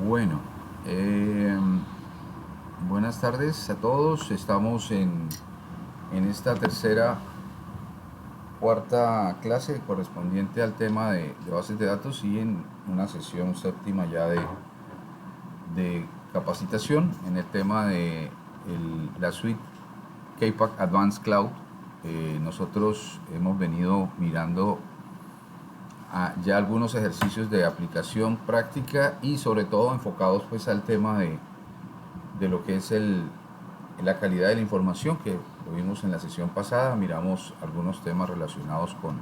Bueno, eh, buenas tardes a todos. Estamos en esta cuarta clase correspondiente al tema de bases de datos y en una sesión séptima ya de capacitación en el tema de la suite KPAC Advanced Cloud. Nosotros hemos venido mirando ya algunos ejercicios de aplicación práctica y sobre todo enfocados pues al tema de lo que es la calidad de la información que lo vimos en la sesión pasada. Miramos algunos temas relacionados con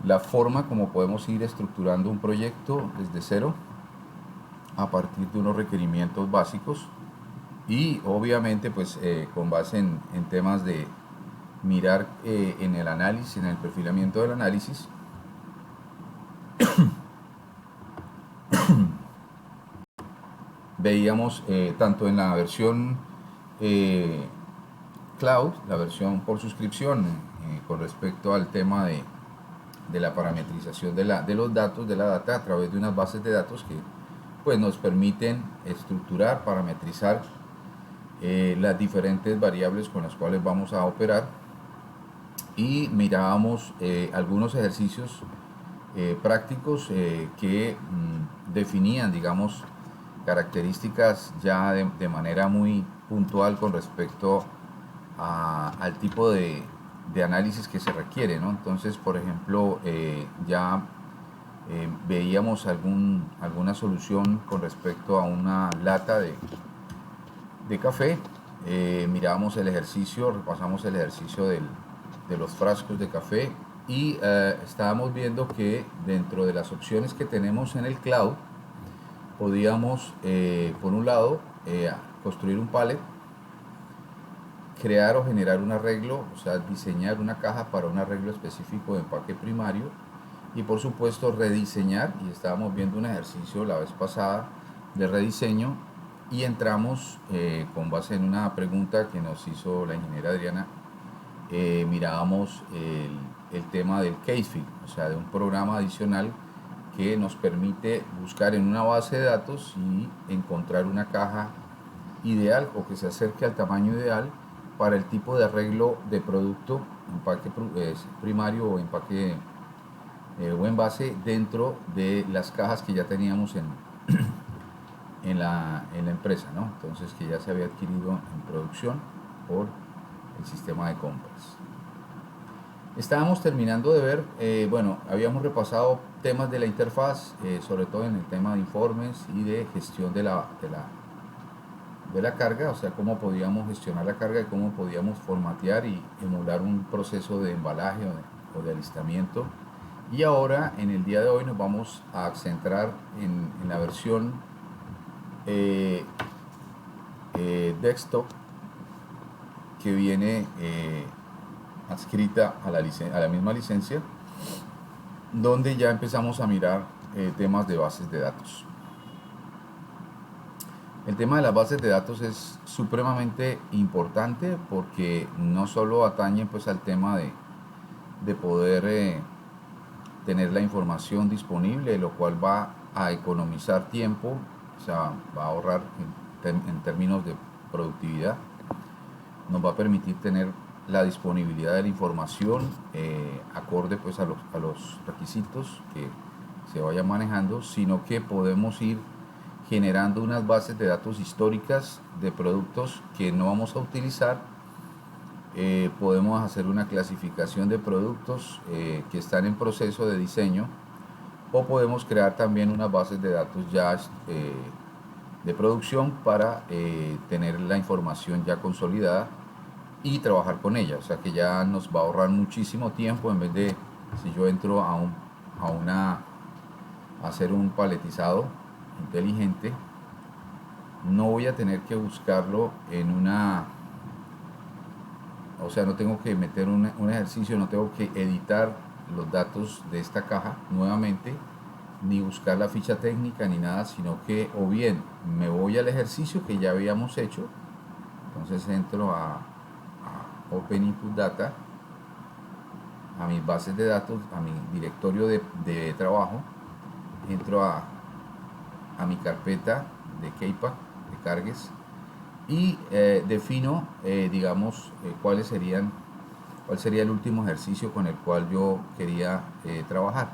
la forma como podemos ir estructurando un proyecto desde cero a partir de unos requerimientos básicos y obviamente pues con base en temas de mirar en el análisis, en el perfilamiento del análisis, veíamos tanto en la versión eh, cloud, la versión por suscripción, con respecto al tema de la parametrización de los datos, de la data a través de unas bases de datos que pues nos permiten estructurar, parametrizar las diferentes variables con las cuales vamos a operar, y mirábamos algunos ejercicios prácticos que definían, digamos, características ya de manera muy puntual con respecto al tipo de análisis que se requiere, ¿no? Entonces, por ejemplo, ya veíamos alguna solución con respecto a una lata de café. Mirábamos el ejercicio, repasamos el ejercicio de los frascos de café y estábamos viendo que dentro de las opciones que tenemos en el cloud podíamos, por un lado, construir un pallet, crear o generar un arreglo, o sea, diseñar una caja para un arreglo específico de empaque primario y por supuesto rediseñar, y estábamos viendo un ejercicio la vez pasada de rediseño y entramos con base en una pregunta que nos hizo la ingeniera Adriana. Mirábamos el tema del Casefig, o sea, de un programa adicional que nos permite buscar en una base de datos y encontrar una caja ideal o que se acerque al tamaño ideal para el tipo de arreglo de producto, empaque primario o empaque o envase dentro de las cajas que ya teníamos en la empresa, ¿no? Entonces, que ya se había adquirido en producción por el sistema de compras. Estábamos terminando de ver, bueno, habíamos repasado temas de la interfaz, sobre todo en el tema de informes y de gestión de la carga, o sea, cómo podíamos gestionar la carga y cómo podíamos formatear y emular un proceso de embalaje o de alistamiento. Y ahora, en el día de hoy, nos vamos a centrar en la versión desktop que viene adscrita a la misma licencia, donde ya empezamos a mirar temas de bases de datos. El tema de las bases de datos es supremamente importante porque no solo atañe pues al tema de poder tener la información disponible, lo cual va a economizar tiempo, o sea, va a ahorrar en términos de productividad, nos va a permitir tener la disponibilidad de la información acorde pues a los requisitos que se vayan manejando, sino que podemos ir generando unas bases de datos históricas de productos que no vamos a utilizar. Podemos hacer una clasificación de productos que están en proceso de diseño, o podemos crear también unas bases de datos ya de producción para tener la información ya consolidada y trabajar con ella. O sea que ya nos va a ahorrar muchísimo tiempo. En vez de, si yo entro a hacer un paletizado inteligente, no voy a tener que buscarlo o sea, no tengo que meter un ejercicio, no tengo que editar los datos de esta caja nuevamente, ni buscar la ficha técnica ni nada, sino que o bien me voy al ejercicio que ya habíamos hecho. Entonces entro a Open Input Data, a mis bases de datos, a mi directorio de trabajo, entro a mi carpeta de Keypack, de cargues, y defino, digamos, cuál sería el último ejercicio con el cual yo quería trabajar.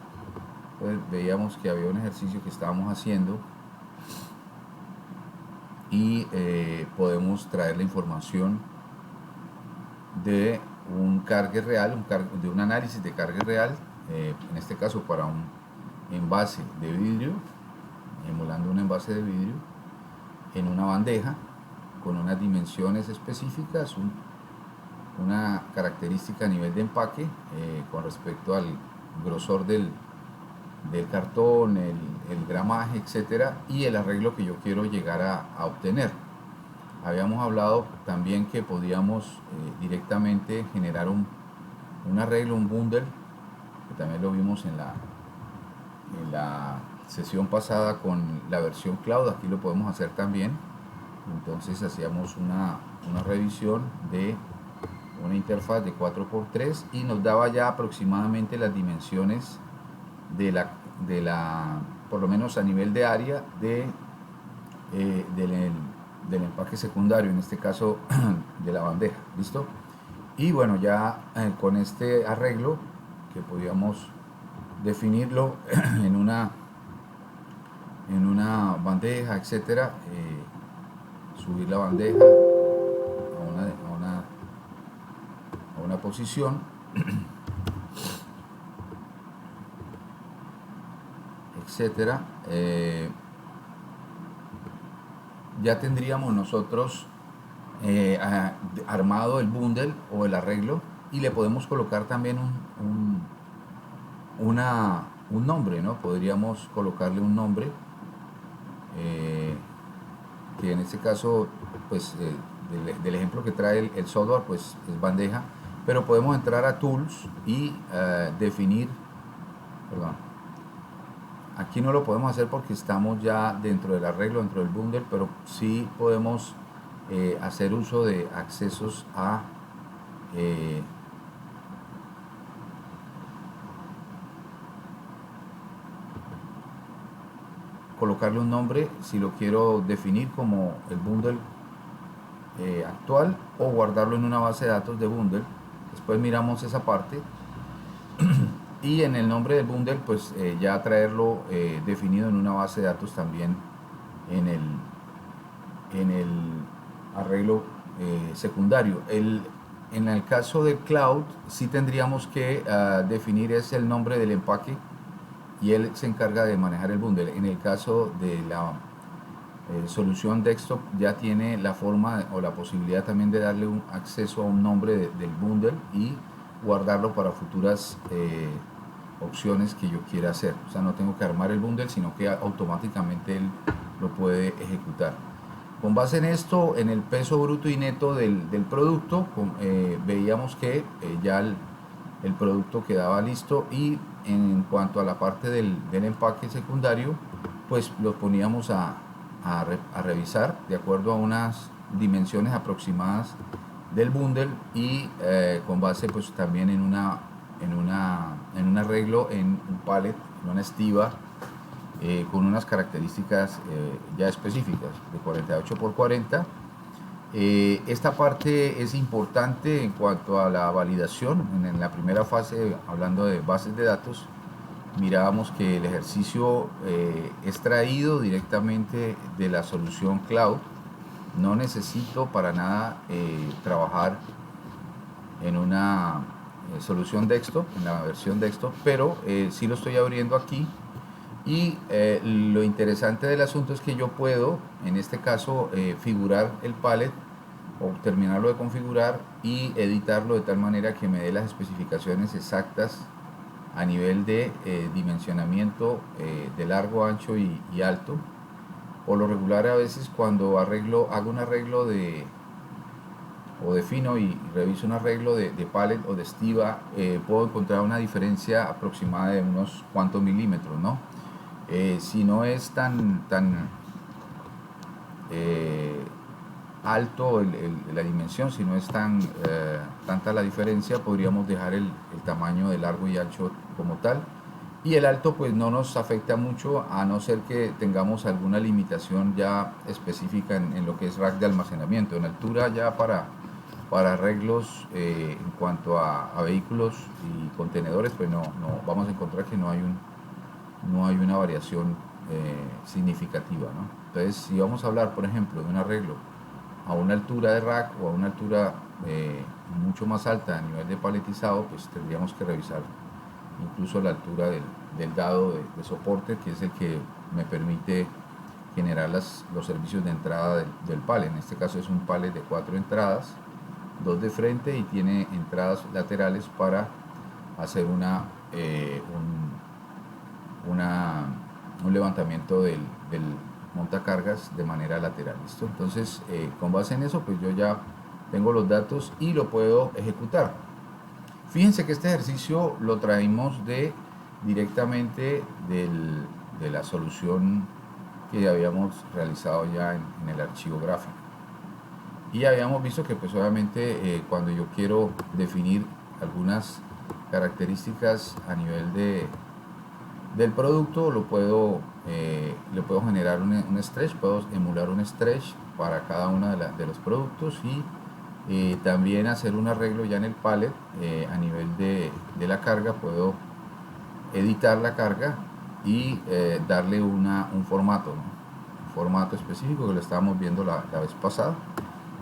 Entonces veíamos que había un ejercicio que estábamos haciendo y podemos traer la información de un cargue real, de un análisis de cargue real, en este caso para un envase de vidrio, emulando un envase de vidrio en una bandeja con unas dimensiones específicas, una característica a nivel de empaque con respecto al grosor del cartón, el gramaje, etcétera, y el arreglo que yo quiero llegar a obtener. Habíamos hablado también que podíamos directamente generar un arreglo, un bundle, que también lo vimos en la sesión pasada con la versión cloud. Aquí lo podemos hacer también. Entonces hacíamos una revisión de una interfaz de 4x3 y nos daba ya aproximadamente las dimensiones por lo menos a nivel de área del empaque secundario, en este caso de la bandeja. ¿Listo? Y bueno, ya con este arreglo que podíamos definirlo en una bandeja, etcétera, subir la bandeja a una posición, etcétera, ya tendríamos nosotros armado el bundle o el arreglo, y le podemos colocar también un nombre, ¿no? Podríamos colocarle un nombre que en este caso, pues del ejemplo que trae el software, pues es bandeja, pero podemos entrar a Tools y definir, perdón, aquí no lo podemos hacer porque estamos ya dentro del arreglo, dentro del bundle, pero sí podemos hacer uso de accesos a colocarle un nombre si lo quiero definir como el bundle actual, o guardarlo en una base de datos de bundle. Después miramos esa parte y en el nombre del bundle pues ya traerlo definido en una base de datos también en el arreglo secundario. En el caso del cloud sí tendríamos que definir el nombre del empaque y él se encarga de manejar el bundle. En el caso de la solución desktop ya tiene la forma o la posibilidad también de darle un acceso a un nombre del bundle y guardarlo para futuras opciones que yo quiera hacer. O sea, no tengo que armar el bundle, sino que automáticamente él lo puede ejecutar. Con base en esto, en el peso bruto y neto del producto, veíamos que ya el producto quedaba listo, y en cuanto a la parte del empaque secundario, pues lo poníamos a revisar de acuerdo a unas dimensiones aproximadas del bundle y con base pues también en un arreglo en un pallet, en una estiva con unas características ya específicas de 48 por 40. Esta parte es importante en cuanto a la validación. En la primera fase, hablando de bases de datos, mirábamos que el ejercicio es traído directamente de la solución cloud. No necesito para nada trabajar en una solución desktop, en la versión desktop, pero sí lo estoy abriendo aquí. Y lo interesante del asunto es que yo puedo, en este caso, figurar el pallet o terminarlo de configurar y editarlo de tal manera que me dé las especificaciones exactas a nivel de dimensionamiento de largo, ancho y alto. Por lo regular, a veces cuando hago un arreglo o defino y reviso un arreglo de pallet o de estiva, puedo encontrar una diferencia aproximada de unos cuantos milímetros, ¿no? Si no es tan alto la dimensión, si no es tanta la diferencia, podríamos dejar el tamaño de largo y ancho como tal, Y el alto pues no nos afecta mucho a no ser que tengamos alguna limitación ya específica en lo que es rack de almacenamiento. En altura ya para arreglos en cuanto a vehículos y contenedores pues no vamos a encontrar que no hay una variación significativa, ¿no? Entonces si vamos a hablar por ejemplo de un arreglo a una altura de rack o a una altura mucho más alta a nivel de paletizado, pues tendríamos que revisar incluso la altura del dado de soporte, que es el que me permite generar los servicios de entrada del pallet. En este caso es un pallet de 4 entradas, 2 de frente y tiene entradas laterales para hacer un levantamiento del montacargas de manera lateral. ¿Listo? Entonces, con base en eso, pues yo ya tengo los datos y lo puedo ejecutar. Fíjense que este ejercicio lo traímos directamente de la solución que habíamos realizado ya en el archivo gráfico. Y habíamos visto que pues obviamente cuando yo quiero definir algunas características a nivel del producto, le puedo generar un stretch, puedo emular un stretch para cada uno de los productos y también hacer un arreglo ya en el pallet a nivel de la carga. Puedo editar la carga y darle un formato, ¿no? Un formato específico que lo estábamos viendo la vez pasada.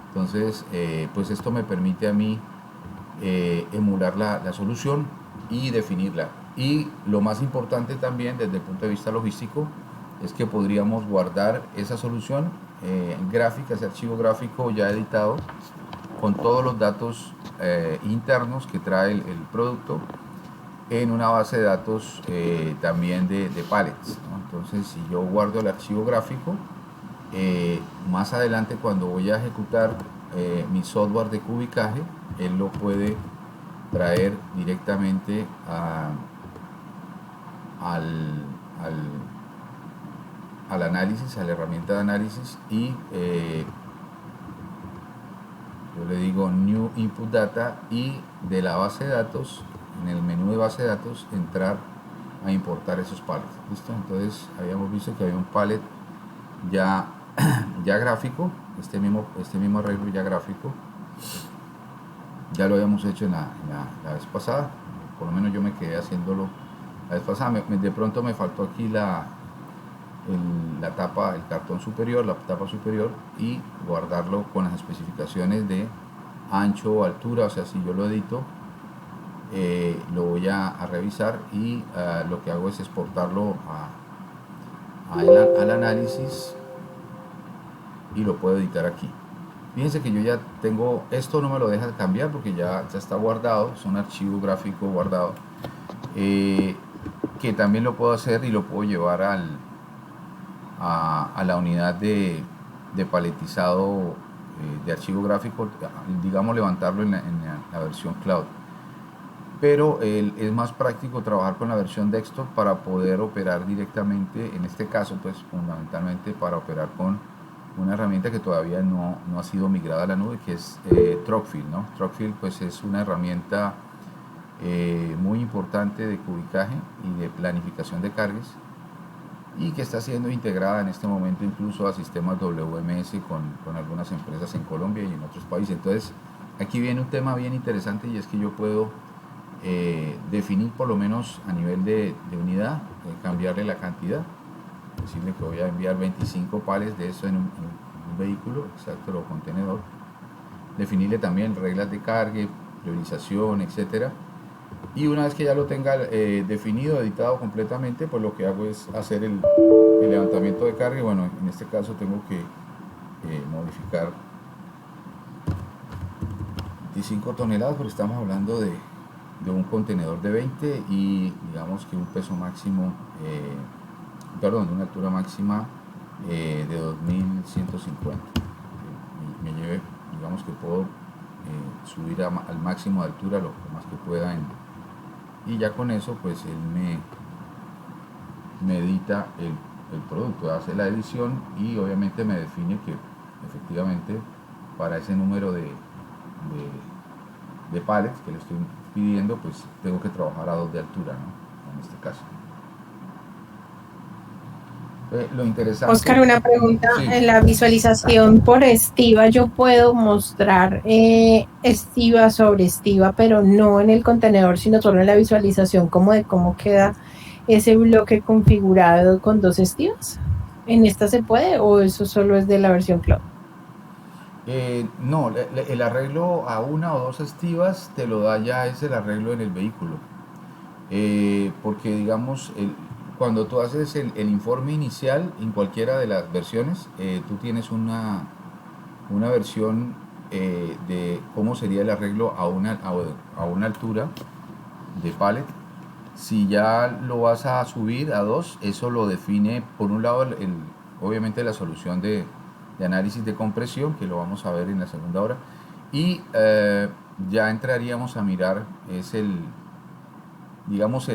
Entonces pues esto me permite a mí emular la solución y definirla. Y lo más importante también desde el punto de vista logístico es que podríamos guardar esa solución gráfica, ese archivo gráfico ya editado con todos los datos internos que trae el producto en una base de datos también de pallets, ¿no? Entonces si yo guardo el archivo gráfico, más adelante cuando voy a ejecutar mi software de cubicaje, él lo puede traer directamente al análisis, a la herramienta de análisis y yo le digo New Input Data y de la base de datos, en el menú de base de datos, entrar a importar esos pallets. ¿Listo? Entonces habíamos visto que había un pallet ya gráfico, este mismo arreglo ya gráfico, ya lo habíamos hecho la vez pasada, por lo menos yo me quedé haciéndolo la vez pasada. De pronto me faltó aquí la tapa, el cartón superior, la tapa superior, y guardarlo con las especificaciones de ancho o altura. O sea, si yo lo edito, lo voy a revisar y lo que hago es exportarlo al análisis y lo puedo editar aquí. Fíjense que yo ya tengo, esto no me lo deja cambiar porque ya está guardado, es un archivo gráfico guardado, que también lo puedo hacer y lo puedo llevar a la unidad de paletizado de archivo gráfico, digamos levantarlo en la versión cloud. Pero es más práctico trabajar con la versión desktop para poder operar directamente, en este caso pues fundamentalmente para operar con una herramienta que todavía no ha sido migrada a la nube, que es Truckfield, ¿no? Truckfield pues es una herramienta muy importante de cubicaje y de planificación de cargas y que está siendo integrada en este momento incluso a sistemas WMS con algunas empresas en Colombia y en otros países. Entonces aquí viene un tema bien interesante y es que yo puedo definir por lo menos a nivel de unidad, cambiarle la cantidad, decirle que voy a enviar 25 pallets de eso en un vehículo, exacto, o contenedor, definirle también reglas de carga, priorización, etcétera. Y una vez que ya lo tenga definido, editado completamente, pues lo que hago es hacer el levantamiento de carga. Y bueno, en este caso tengo que modificar 25 toneladas porque estamos hablando de un contenedor de 20 y digamos que un peso máximo, perdón, de una altura máxima de 2150. Me lleve, digamos que puedo subir al máximo de altura lo más que pueda y ya con eso pues él me edita el producto, hace la edición y obviamente me define que efectivamente para ese número de pallets que le estoy pidiendo pues tengo que trabajar a 2 de altura, ¿no? En este caso. Lo interesante, Oscar, una pregunta. sí, En la visualización por estiva, yo puedo mostrar estiva sobre estiva, pero no en el contenedor, sino solo en la visualización, como de cómo queda ese bloque configurado con dos estivas. ¿En esta se puede o eso solo es de la versión cloud? no, el arreglo a una o dos estivas te lo da ya es el arreglo en el vehículo. Porque digamos, cuando tú haces el informe inicial en cualquiera de las versiones, tú tienes una versión de cómo sería el arreglo a una altura de pallet. Si ya lo vas a subir a dos, eso lo define por un lado obviamente la solución de análisis de compresión, que lo vamos a ver en la segunda hora, y ya entraríamos a mirar es digamos,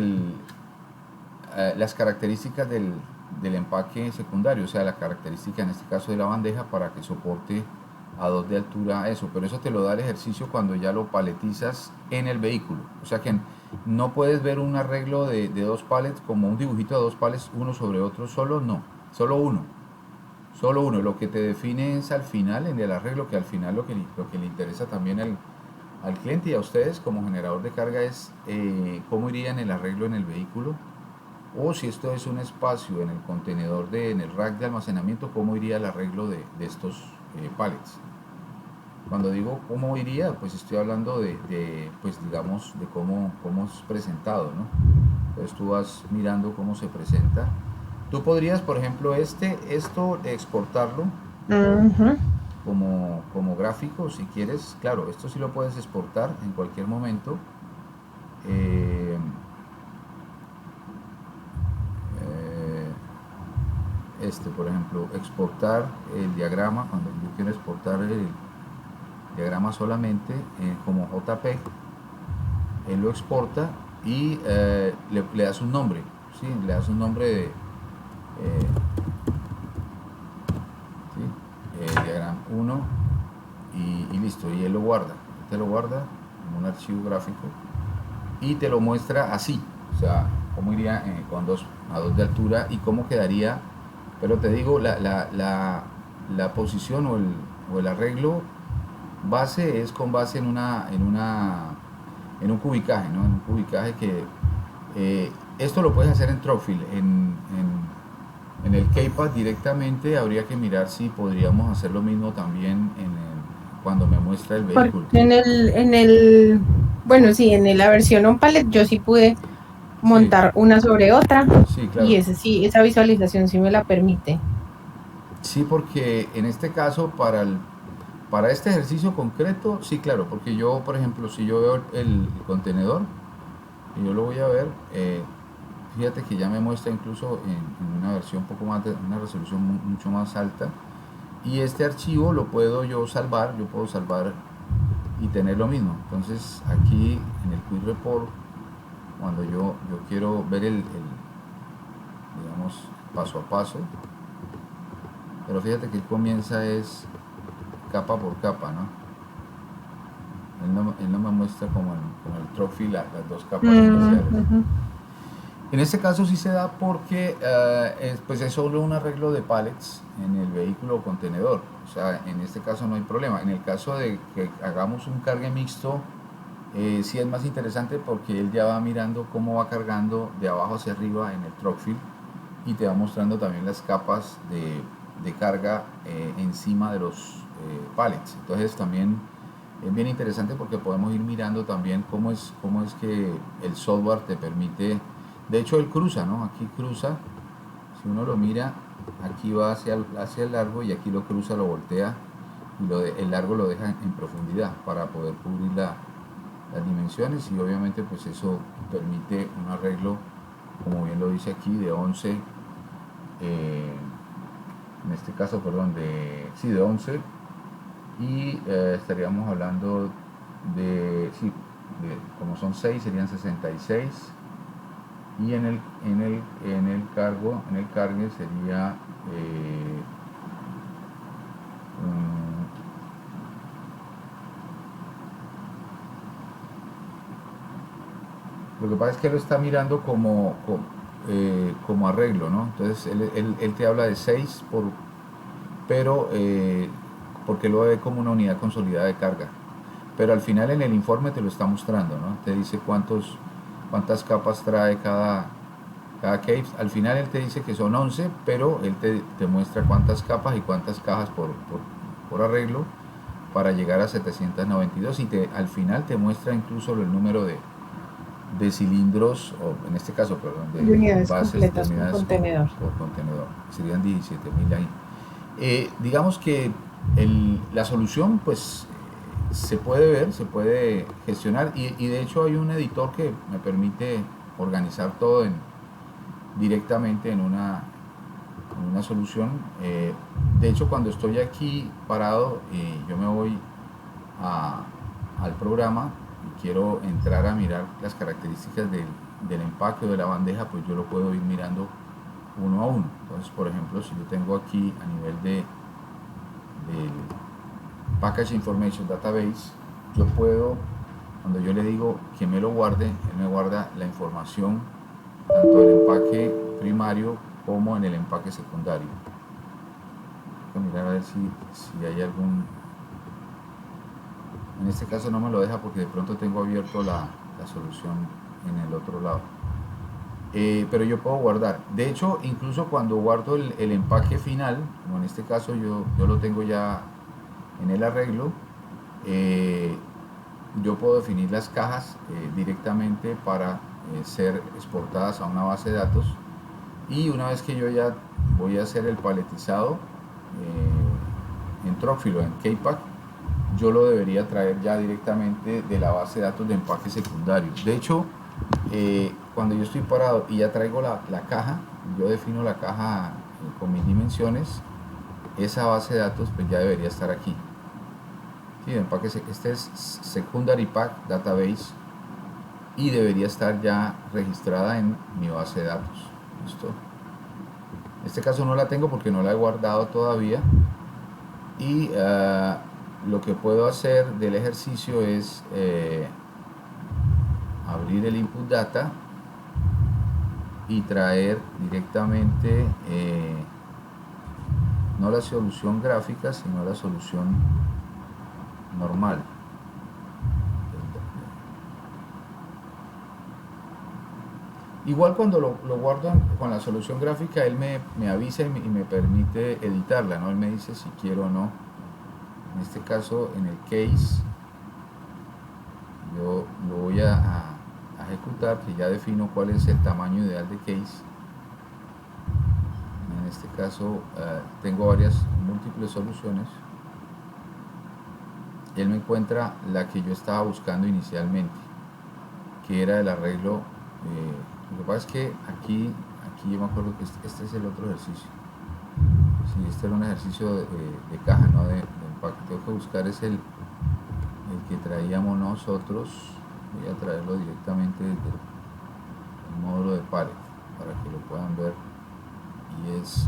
las características del empaque secundario, o sea, la característica en este caso de la bandeja para que soporte a dos de altura eso, pero eso te lo da el ejercicio cuando ya lo paletizas en el vehículo, o sea que no puedes ver un arreglo de dos palets como un dibujito de dos palets uno sobre otro solo, no, solo uno, solo uno, lo que te define es al final en el arreglo, que al final lo que le interesa también al cliente y a ustedes como generador de carga es cómo iría en el arreglo en el vehículo, o si esto es un espacio en el contenedor, en el rack de almacenamiento, cómo iría el arreglo de estos pallets. Cuando digo cómo iría, pues estoy hablando pues digamos, de cómo es presentado, ¿no? Entonces tú vas mirando cómo se presenta. Tú podrías, por ejemplo, esto exportarlo Ujú. como gráfico, si quieres. Claro, esto sí lo puedes exportar en cualquier momento. Eh, eh, por ejemplo, exportar el diagrama, cuando yo quiero exportar el diagrama solamente como JPEG, él lo exporta y le das un nombre, ¿sí? Le das un nombre de ¿sí? Diagrama 1 y listo, y él lo guarda, te lo guarda como un archivo gráfico y te lo muestra así, o sea, cómo iría a dos de altura y cómo quedaría, pero te digo, la posición o el arreglo base es con base en un cubicaje, ¿no? En un cubicaje que esto lo puedes hacer en Tropfil, en el Keypad directamente habría que mirar si podríamos hacer lo mismo también cuando me muestra el Porque vehículo. bueno, sí, en la versión on palette yo sí pude Sí, montar una sobre otra sí, y claro. ese sí, esa visualización sí me la permite. Sí, porque en este caso, para este ejercicio concreto, sí, claro, porque yo, por ejemplo, si yo veo el contenedor y yo lo voy a ver, fíjate que ya me muestra incluso en una versión un poco más de una resolución mucho más alta. Y este archivo lo puedo yo salvar, yo puedo salvar y tener lo mismo. Entonces aquí en el Quick Report, cuando yo quiero ver digamos, paso a paso, pero fíjate que él comienza es capa por capa, ¿no? Él no me muestra como el trophy las dos capas Mm, iniciales. ujú. En este caso sí se da porque pues es solo un arreglo de pallets en el vehículo o contenedor. O sea, en este caso no hay problema. En el caso de que hagamos un cargue mixto, sí es más interesante porque él ya va mirando cómo va cargando de abajo hacia arriba en el truck field y te va mostrando también las capas de carga encima de los pallets. Entonces también es bien interesante porque podemos ir mirando también cómo es que el software te permite, de hecho él cruza, ¿no? Aquí cruza, si uno lo mira, aquí va hacia el largo y aquí lo cruza, lo voltea y el largo lo deja en profundidad para poder cubrir las dimensiones y obviamente pues eso permite un arreglo, como bien lo dice aquí, de 11 en este caso, perdón, de 11 y estaríamos hablando sí, como son 6 serían 66 y en el cargue sería um, lo que pasa es que lo está mirando como arreglo, ¿no? Entonces él te habla de 6 pero porque lo ve como una unidad consolidada de carga. Pero al final en el informe te lo está mostrando, ¿no? Te dice cuántas capas trae cada case. Al final él te dice que son 11, pero él te muestra cuántas capas y cuántas cajas por arreglo para llegar a 792 y al final te muestra incluso el número de cilindros, o en este caso, perdón, de unidades bases, completas de por unidades contenedor. por contenedor. Serían 17.000 ahí. Digamos que la solución pues se puede ver, se puede gestionar y de hecho hay un editor que me permite organizar todo directamente en una solución. De hecho, cuando estoy aquí parado, yo me voy al programa y quiero entrar a mirar las características del empaque o de la bandeja, pues yo lo puedo ir mirando uno a uno. Entonces, por ejemplo, si yo tengo aquí a nivel del Package Information Database, yo puedo, cuando yo le digo que me lo guarde, él me guarda la información tanto del empaque primario como en el empaque secundario. Voy a mirar a ver si hay algún... En este caso no me lo deja porque de pronto tengo abierto la solución en el otro lado. Pero yo puedo guardar. De hecho, incluso cuando guardo el empaque final, como en este caso yo lo tengo ya en el arreglo, yo puedo definir las cajas directamente para ser exportadas a una base de datos, y una vez que yo ya voy a hacer el paletizado en Trófilo, en K-Pack, yo lo debería traer ya directamente de la base de datos de empaque secundario. De hecho, cuando yo estoy parado y ya traigo la caja, yo defino la caja con mis dimensiones, esa base de datos pues ya debería estar aquí. Sí, empaque, este es Secondary Pack Database y debería estar ya registrada en mi base de datos. ¿Listo? En este caso no la tengo porque no la he guardado todavía, y lo que puedo hacer del ejercicio es abrir el input data y traer directamente no la solución gráfica sino la solución normal. Igual cuando lo guardo con la solución gráfica, él me avisa y me permite editarla, ¿no? Él me dice si quiero o no. En este caso, en el case, yo lo voy a ejecutar, que ya defino cuál es el tamaño ideal de case. En este caso, tengo múltiples soluciones. Él me encuentra la que yo estaba buscando inicialmente, que era el arreglo. Lo que pasa es que aquí yo me acuerdo que este es el otro ejercicio. Sí, este era un ejercicio de caja, no de empaque. Tengo que buscar el que traíamos nosotros. Voy a traerlo directamente desde el módulo de pallet para que lo puedan ver. Y es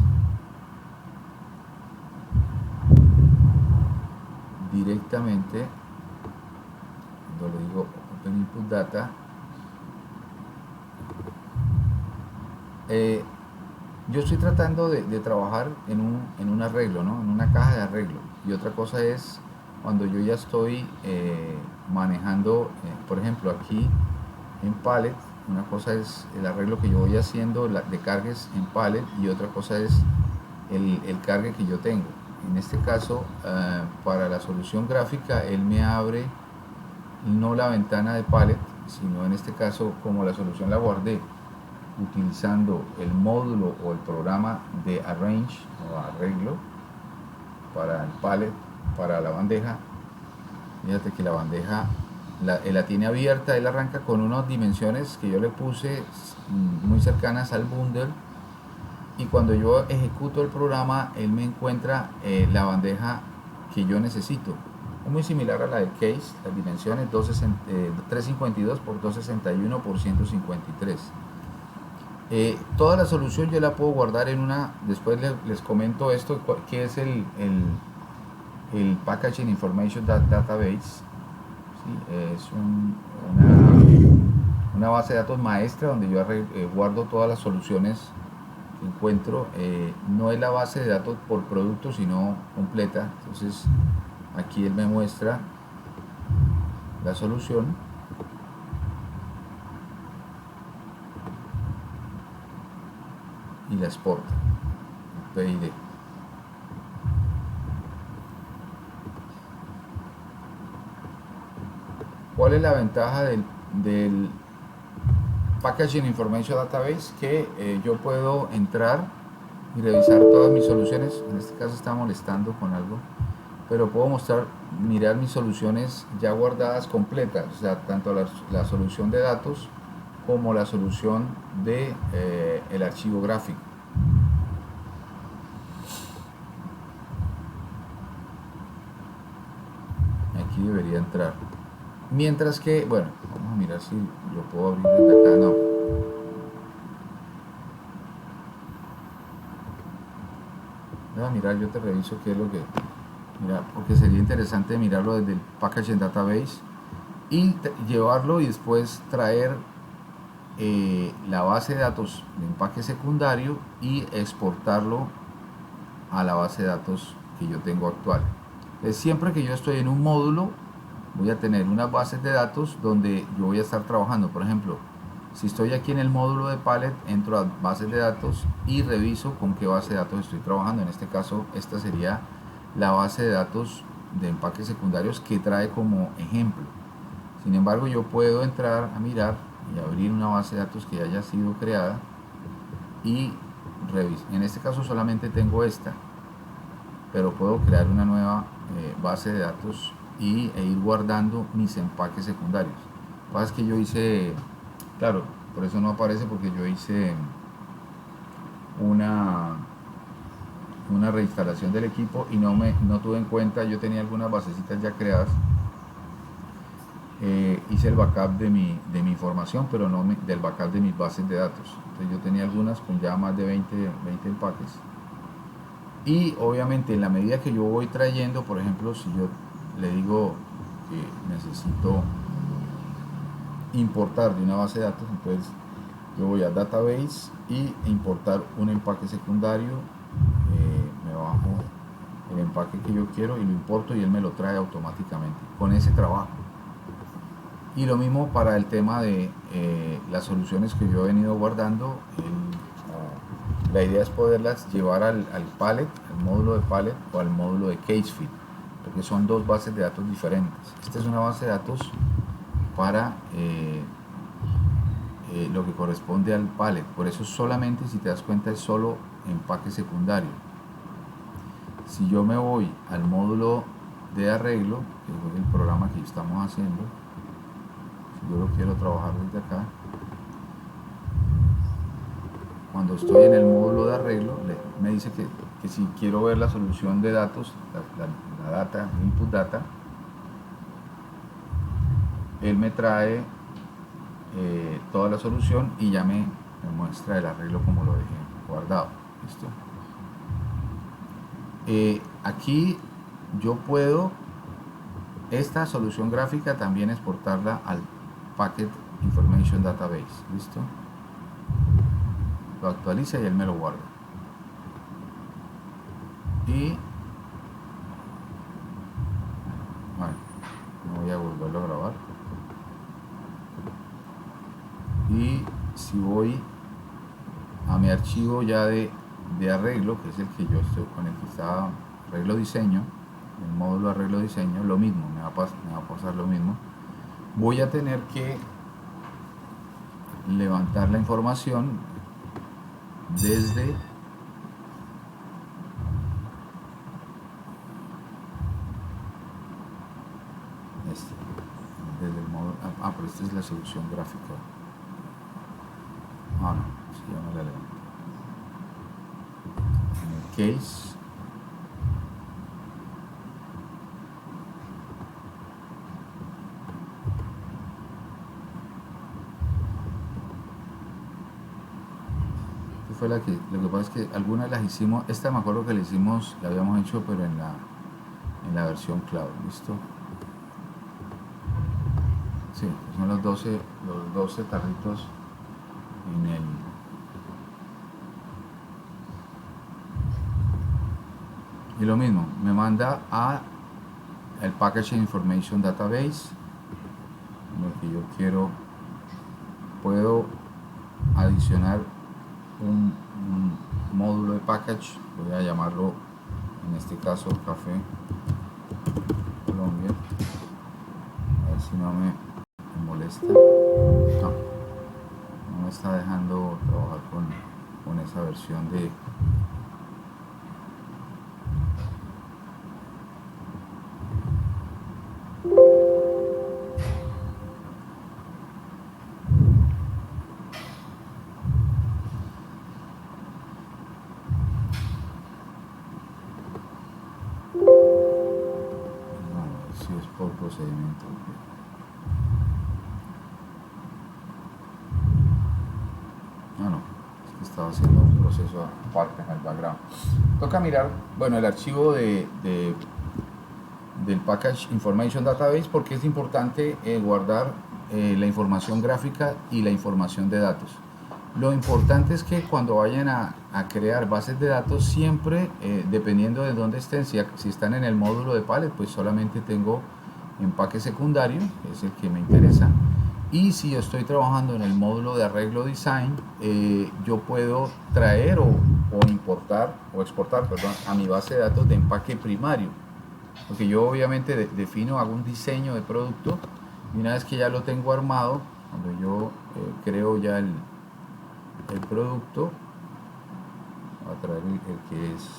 directamente, cuando le digo Open Input Data, yo estoy tratando de trabajar en un arreglo, ¿no? En una caja de arreglo. Y otra cosa es cuando yo ya estoy manejando, por ejemplo, aquí en pallet. Una cosa es el arreglo que yo voy haciendo de cargues en pallet, y otra cosa es el cargue que yo tengo. En este caso, para la solución gráfica, él me abre no la ventana de pallet, sino en este caso, como la solución la guardé utilizando el módulo o el programa de Arrange o arreglo para el pallet, para la bandeja. Fíjate que la bandeja la tiene abierta. Él arranca con unas dimensiones que yo le puse muy cercanas al bundle, y cuando yo ejecuto el programa, él me encuentra la bandeja que yo necesito. Es muy similar a la de case, las dimensiones 352 por 261 por 153. Toda la solución yo la puedo guardar en una. Después les comento esto, que es el Packaging Information Database. ¿Sí? Es una base de datos maestra donde yo guardo todas las soluciones que encuentro. No es la base de datos por producto, sino completa. Entonces aquí él me muestra la solución y la exporta, PID. ¿Cuál es la ventaja del Packaging Information Database? Que yo puedo entrar y revisar todas mis soluciones. En este caso está molestando con algo, pero puedo mirar mis soluciones ya guardadas completas, o sea, tanto la solución de datos como la solución de el archivo gráfico. Aquí debería entrar. Mientras que, bueno, vamos a mirar si lo puedo abrir desde acá. No. Voy a mirar, yo te reviso qué es lo que... Mira, porque sería interesante mirarlo desde el Packaging Database y llevarlo y después traer la base de datos de empaque secundario y exportarlo a la base de datos que yo tengo actual. Entonces, siempre que yo estoy en un módulo, voy a tener unas bases de datos donde yo voy a estar trabajando. Por ejemplo, si estoy aquí en el módulo de Palette, entro a bases de datos y reviso con qué base de datos estoy trabajando. En este caso, esta sería la base de datos de empaques secundarios que trae como ejemplo. Sin embargo, yo puedo entrar a mirar y abrir una base de datos que haya sido creada y revisar. En este caso solamente tengo esta, pero puedo crear una nueva base de datos e ir guardando mis empaques secundarios. Lo que pasa es que yo hice, claro, por eso no aparece, porque yo hice una reinstalación del equipo y no tuve en cuenta, yo tenía algunas basecitas ya creadas. Hice el backup de mi información, pero no del backup de mis bases de datos. Entonces yo tenía algunas con ya más de 20 empaques. Y obviamente en la medida que yo voy trayendo, por ejemplo, si yo le digo que necesito importar de una base de datos, entonces yo voy a Database y importar un empaque secundario, me bajo el empaque que yo quiero y lo importo y él me lo trae automáticamente con ese trabajo. Y lo mismo para el tema de las soluciones que yo he venido guardando. La idea es poderlas llevar al Palette, al módulo de Palette o al módulo de CaseFit, porque son dos bases de datos diferentes. Esta es una base de datos para lo que corresponde al Palette, por eso solamente, si te das cuenta, es solo empaque secundario. Si yo me voy al módulo de arreglo, que es el programa que estamos haciendo, si yo lo quiero trabajar desde acá, cuando estoy en el módulo de arreglo, me dice que si quiero ver la solución de datos, la data, input data, él me trae toda la solución y ya me muestra el arreglo como lo dejé guardado. ¿Listo? Aquí yo puedo esta solución gráfica también exportarla al Package Information Database. ¿Listo? Lo actualiza y él me lo guarda. Y bueno, no voy a volverlo a grabar. Y si voy a mi archivo ya de arreglo, que es el que yo estoy con el que está arreglo diseño, el módulo arreglo diseño, lo mismo, me va a pasar lo mismo. Voy a tener que levantar la información desde desde el módulo, pero esta es la solución gráfica. No, si ya me la levanto. En el case, fue la que, lo que pasa es que algunas las hicimos, esta me acuerdo que la hicimos, la habíamos hecho pero en la versión cloud. ¿Listo? Sí, son los 12 tarritos en el... Y lo mismo, me manda a el Package Information Database, lo que yo quiero. Puedo adicionar un módulo de package, voy a llamarlo en este caso Café Colombia, a ver si no me molesta. No me está dejando trabajar con esa versión de... Si es por procedimiento. No, es que estaba haciendo un proceso aparte en el background. Toca mirar, bueno, el archivo del Package Information Database, porque es importante guardar la información gráfica y la información de datos. Lo importante es que cuando vayan a crear bases de datos, siempre, dependiendo de dónde estén, si están en el módulo de Palette, pues solamente tengo empaque secundario, que es el que me interesa. Y si yo estoy trabajando en el módulo de arreglo design, yo puedo traer o importar o exportar, perdón, a mi base de datos de empaque primario. Porque yo obviamente defino, hago un diseño de producto y una vez que ya lo tengo armado, cuando yo creo ya el producto, voy a traer el que es...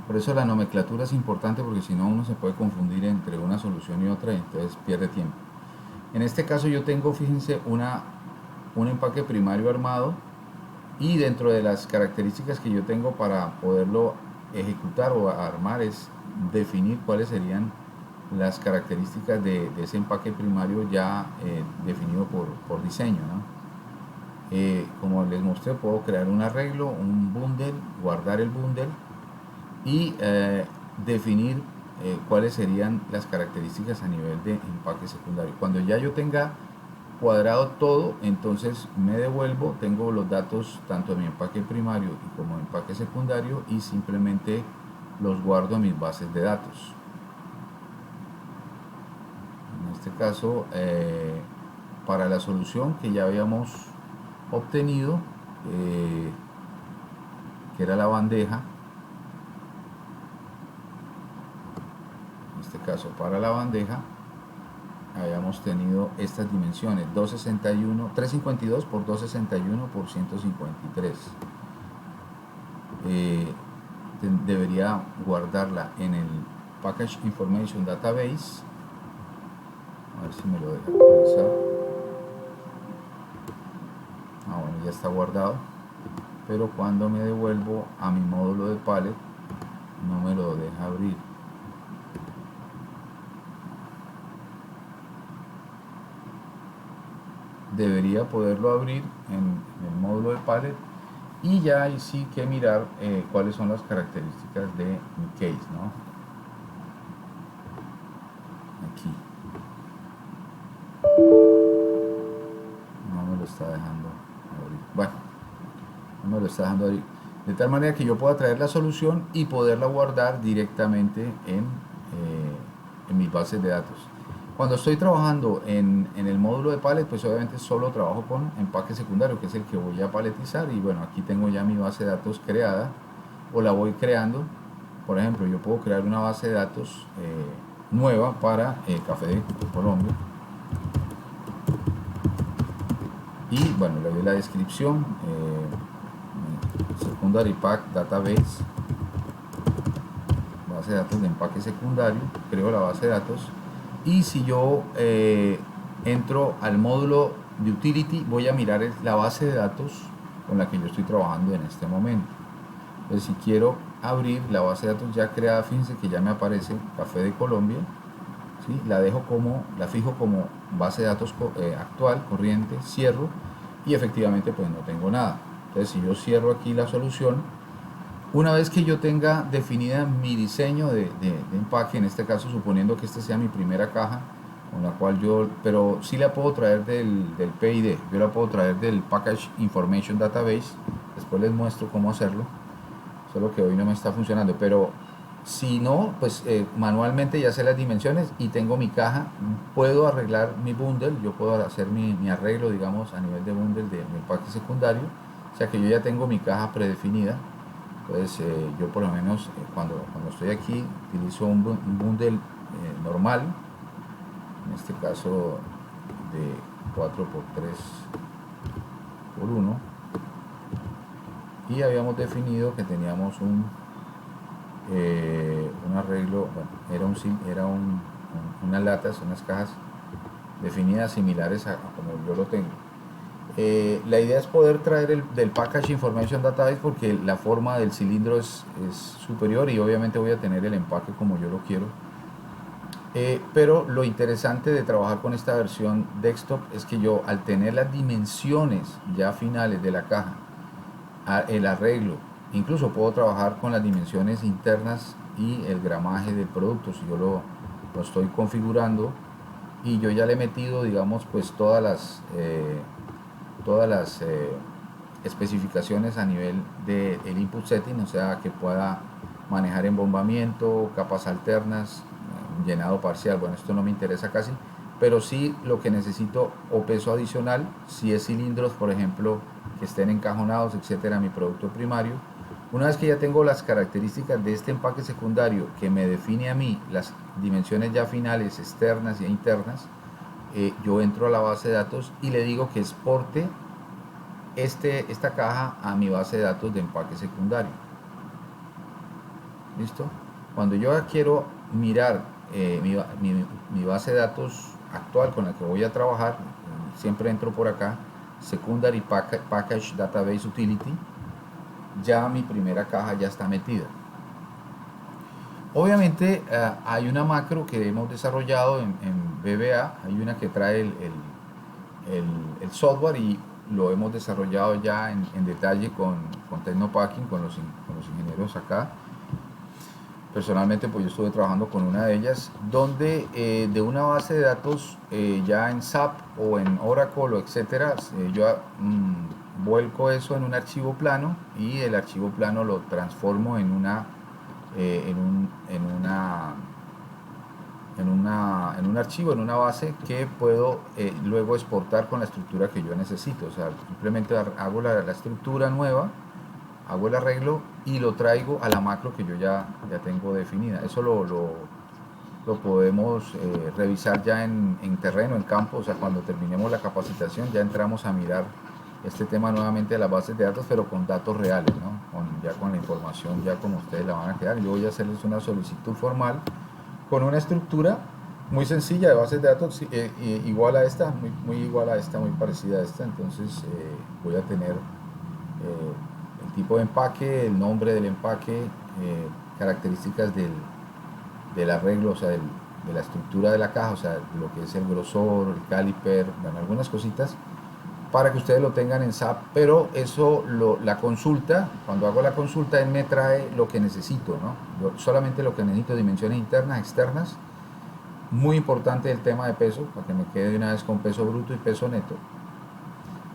Por eso la nomenclatura es importante, porque si no uno se puede confundir entre una solución y otra y entonces pierde tiempo. En este caso yo tengo, fíjense, un empaque primario armado, y dentro de las características que yo tengo para poderlo ejecutar o armar es definir cuáles serían las características de ese empaque primario ya definido por diseño, ¿no? Como les mostré, puedo crear un arreglo, un bundle, guardar el bundle y definir cuáles serían las características a nivel de empaque secundario. Cuando ya yo tenga cuadrado todo, entonces me devuelvo, tengo los datos tanto de mi empaque primario y como de empaque secundario, y simplemente los guardo en mis bases de datos. En este caso, para la solución que ya habíamos obtenido, que era la bandeja, en este caso para la bandeja habíamos tenido estas dimensiones: 352 por 261 por 153. Debería guardarla en el Package Information Database. A ver si me lo deja actualizar. Bueno, ya está guardado, pero cuando me devuelvo a mi módulo de Palette no me lo deja abrir. Debería poderlo abrir en el módulo de Palette, y ya hay sí que mirar cuáles son las características de mi case, ¿no? Aquí no me lo está dejando abrir. Bueno, no me lo está dejando abrir, de tal manera que yo pueda traer la solución y poderla guardar directamente en mis bases de datos. Cuando estoy trabajando en el módulo de Palette, pues obviamente solo trabajo con empaque secundario, que es el que voy a paletizar, y bueno, aquí tengo ya mi base de datos creada, o la voy creando. Por ejemplo, yo puedo crear una base de datos nueva para Café de Colombia, y bueno, le doy la descripción, Secondary Pack Database, base de datos de empaque secundario, creo la base de datos. Y si yo entro al módulo de Utility, voy a mirar la base de datos con la que yo estoy trabajando en este momento. Entonces, si quiero abrir la base de datos ya creada, fíjense que ya me aparece Café de Colombia, ¿sí? La fijo como base de datos actual, corriente, cierro, y efectivamente pues no tengo nada. Entonces, si yo cierro aquí la solución, Una vez que yo tenga definida mi diseño de empaque, en este caso suponiendo que esta sea mi primera caja, con la cual yo, pero sí la puedo traer del PID, yo la puedo traer del Package Information Database, después les muestro cómo hacerlo, solo que hoy no me está funcionando, pero si no, pues manualmente ya sé las dimensiones y tengo mi caja, puedo arreglar mi bundle, yo puedo hacer mi arreglo, digamos, a nivel de bundle de mi empaque secundario, o sea que yo ya tengo mi caja predefinida. Entonces yo por lo menos cuando estoy aquí utilizo un bundle normal, en este caso de 4x3x1, y habíamos definido que teníamos un arreglo, bueno, unas latas, unas cajas definidas similares a como yo lo tengo. La idea es poder traer del Package Information Database porque la forma del cilindro es superior y obviamente voy a tener el empaque como yo lo quiero. Pero lo interesante de trabajar con esta versión desktop es que yo al tener las dimensiones ya finales de la caja, el arreglo, incluso puedo trabajar con las dimensiones internas y el gramaje del producto si yo lo estoy configurando y yo ya le he metido, digamos, pues todas las especificaciones a nivel del input setting, o sea que pueda manejar embombamiento, capas alternas, llenado parcial. Bueno, esto no me interesa casi, pero sí lo que necesito o peso adicional, si es cilindros, por ejemplo, que estén encajonados, etcétera, mi producto primario. Una vez que ya tengo las características de este empaque secundario que me define a mí las dimensiones ya finales externas e internas, yo entro a la base de datos y le digo que exporte esta caja a mi base de datos de empaque secundario. ¿Listo? Cuando yo quiero mirar mi base de datos actual con la que voy a trabajar, siempre entro por acá, Secondary Package Database Utility, ya mi primera caja ya está metida. Obviamente hay una macro que hemos desarrollado en VBA, hay una que trae el software y lo hemos desarrollado ya en detalle con Tecnopacking, con los ingenieros acá. Personalmente pues yo estuve trabajando con una de ellas, donde de una base de datos ya en SAP o en Oracle o etcétera, yo vuelco eso en un archivo plano y el archivo plano lo transformo en un archivo, en una base que puedo luego exportar con la estructura que yo necesito. O sea, simplemente hago la estructura nueva, hago el arreglo y lo traigo a la macro que yo ya tengo definida. Eso lo podemos revisar ya en terreno, en campo. O sea, cuando terminemos la capacitación ya entramos a mirar este tema nuevamente de las bases de datos, pero con datos reales, ¿no? Ya con la información, ya como ustedes la van a quedar. Yo voy a hacerles una solicitud formal con una estructura muy sencilla de bases de datos igual a esta, muy igual a esta, muy parecida a esta. Entonces voy a tener el tipo de empaque, el nombre del empaque, características del arreglo, o sea, de la estructura de la caja, o sea, lo que es el grosor, el caliper, bueno, algunas cositas para que ustedes lo tengan en SAP, pero eso, la consulta, cuando hago la consulta, él me trae lo que necesito, ¿no? Yo solamente lo que necesito, dimensiones internas, externas, muy importante el tema de peso, para que me quede de una vez con peso bruto y peso neto,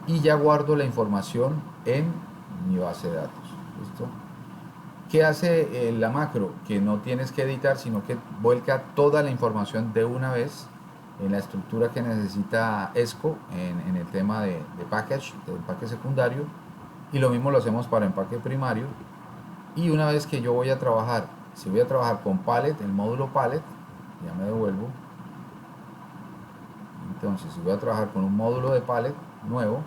y ya guardo la información en mi base de datos, ¿listo? ¿Qué hace la macro? Que no tienes que editar, sino que vuelca toda la información de una vez en la estructura que necesita ESCO en el tema de package, de empaque secundario, y lo mismo lo hacemos para empaque primario. Y una vez que yo voy a trabajar, si voy a trabajar con pallet, el módulo pallet, ya me devuelvo. Entonces, si voy a trabajar con un módulo de pallet nuevo,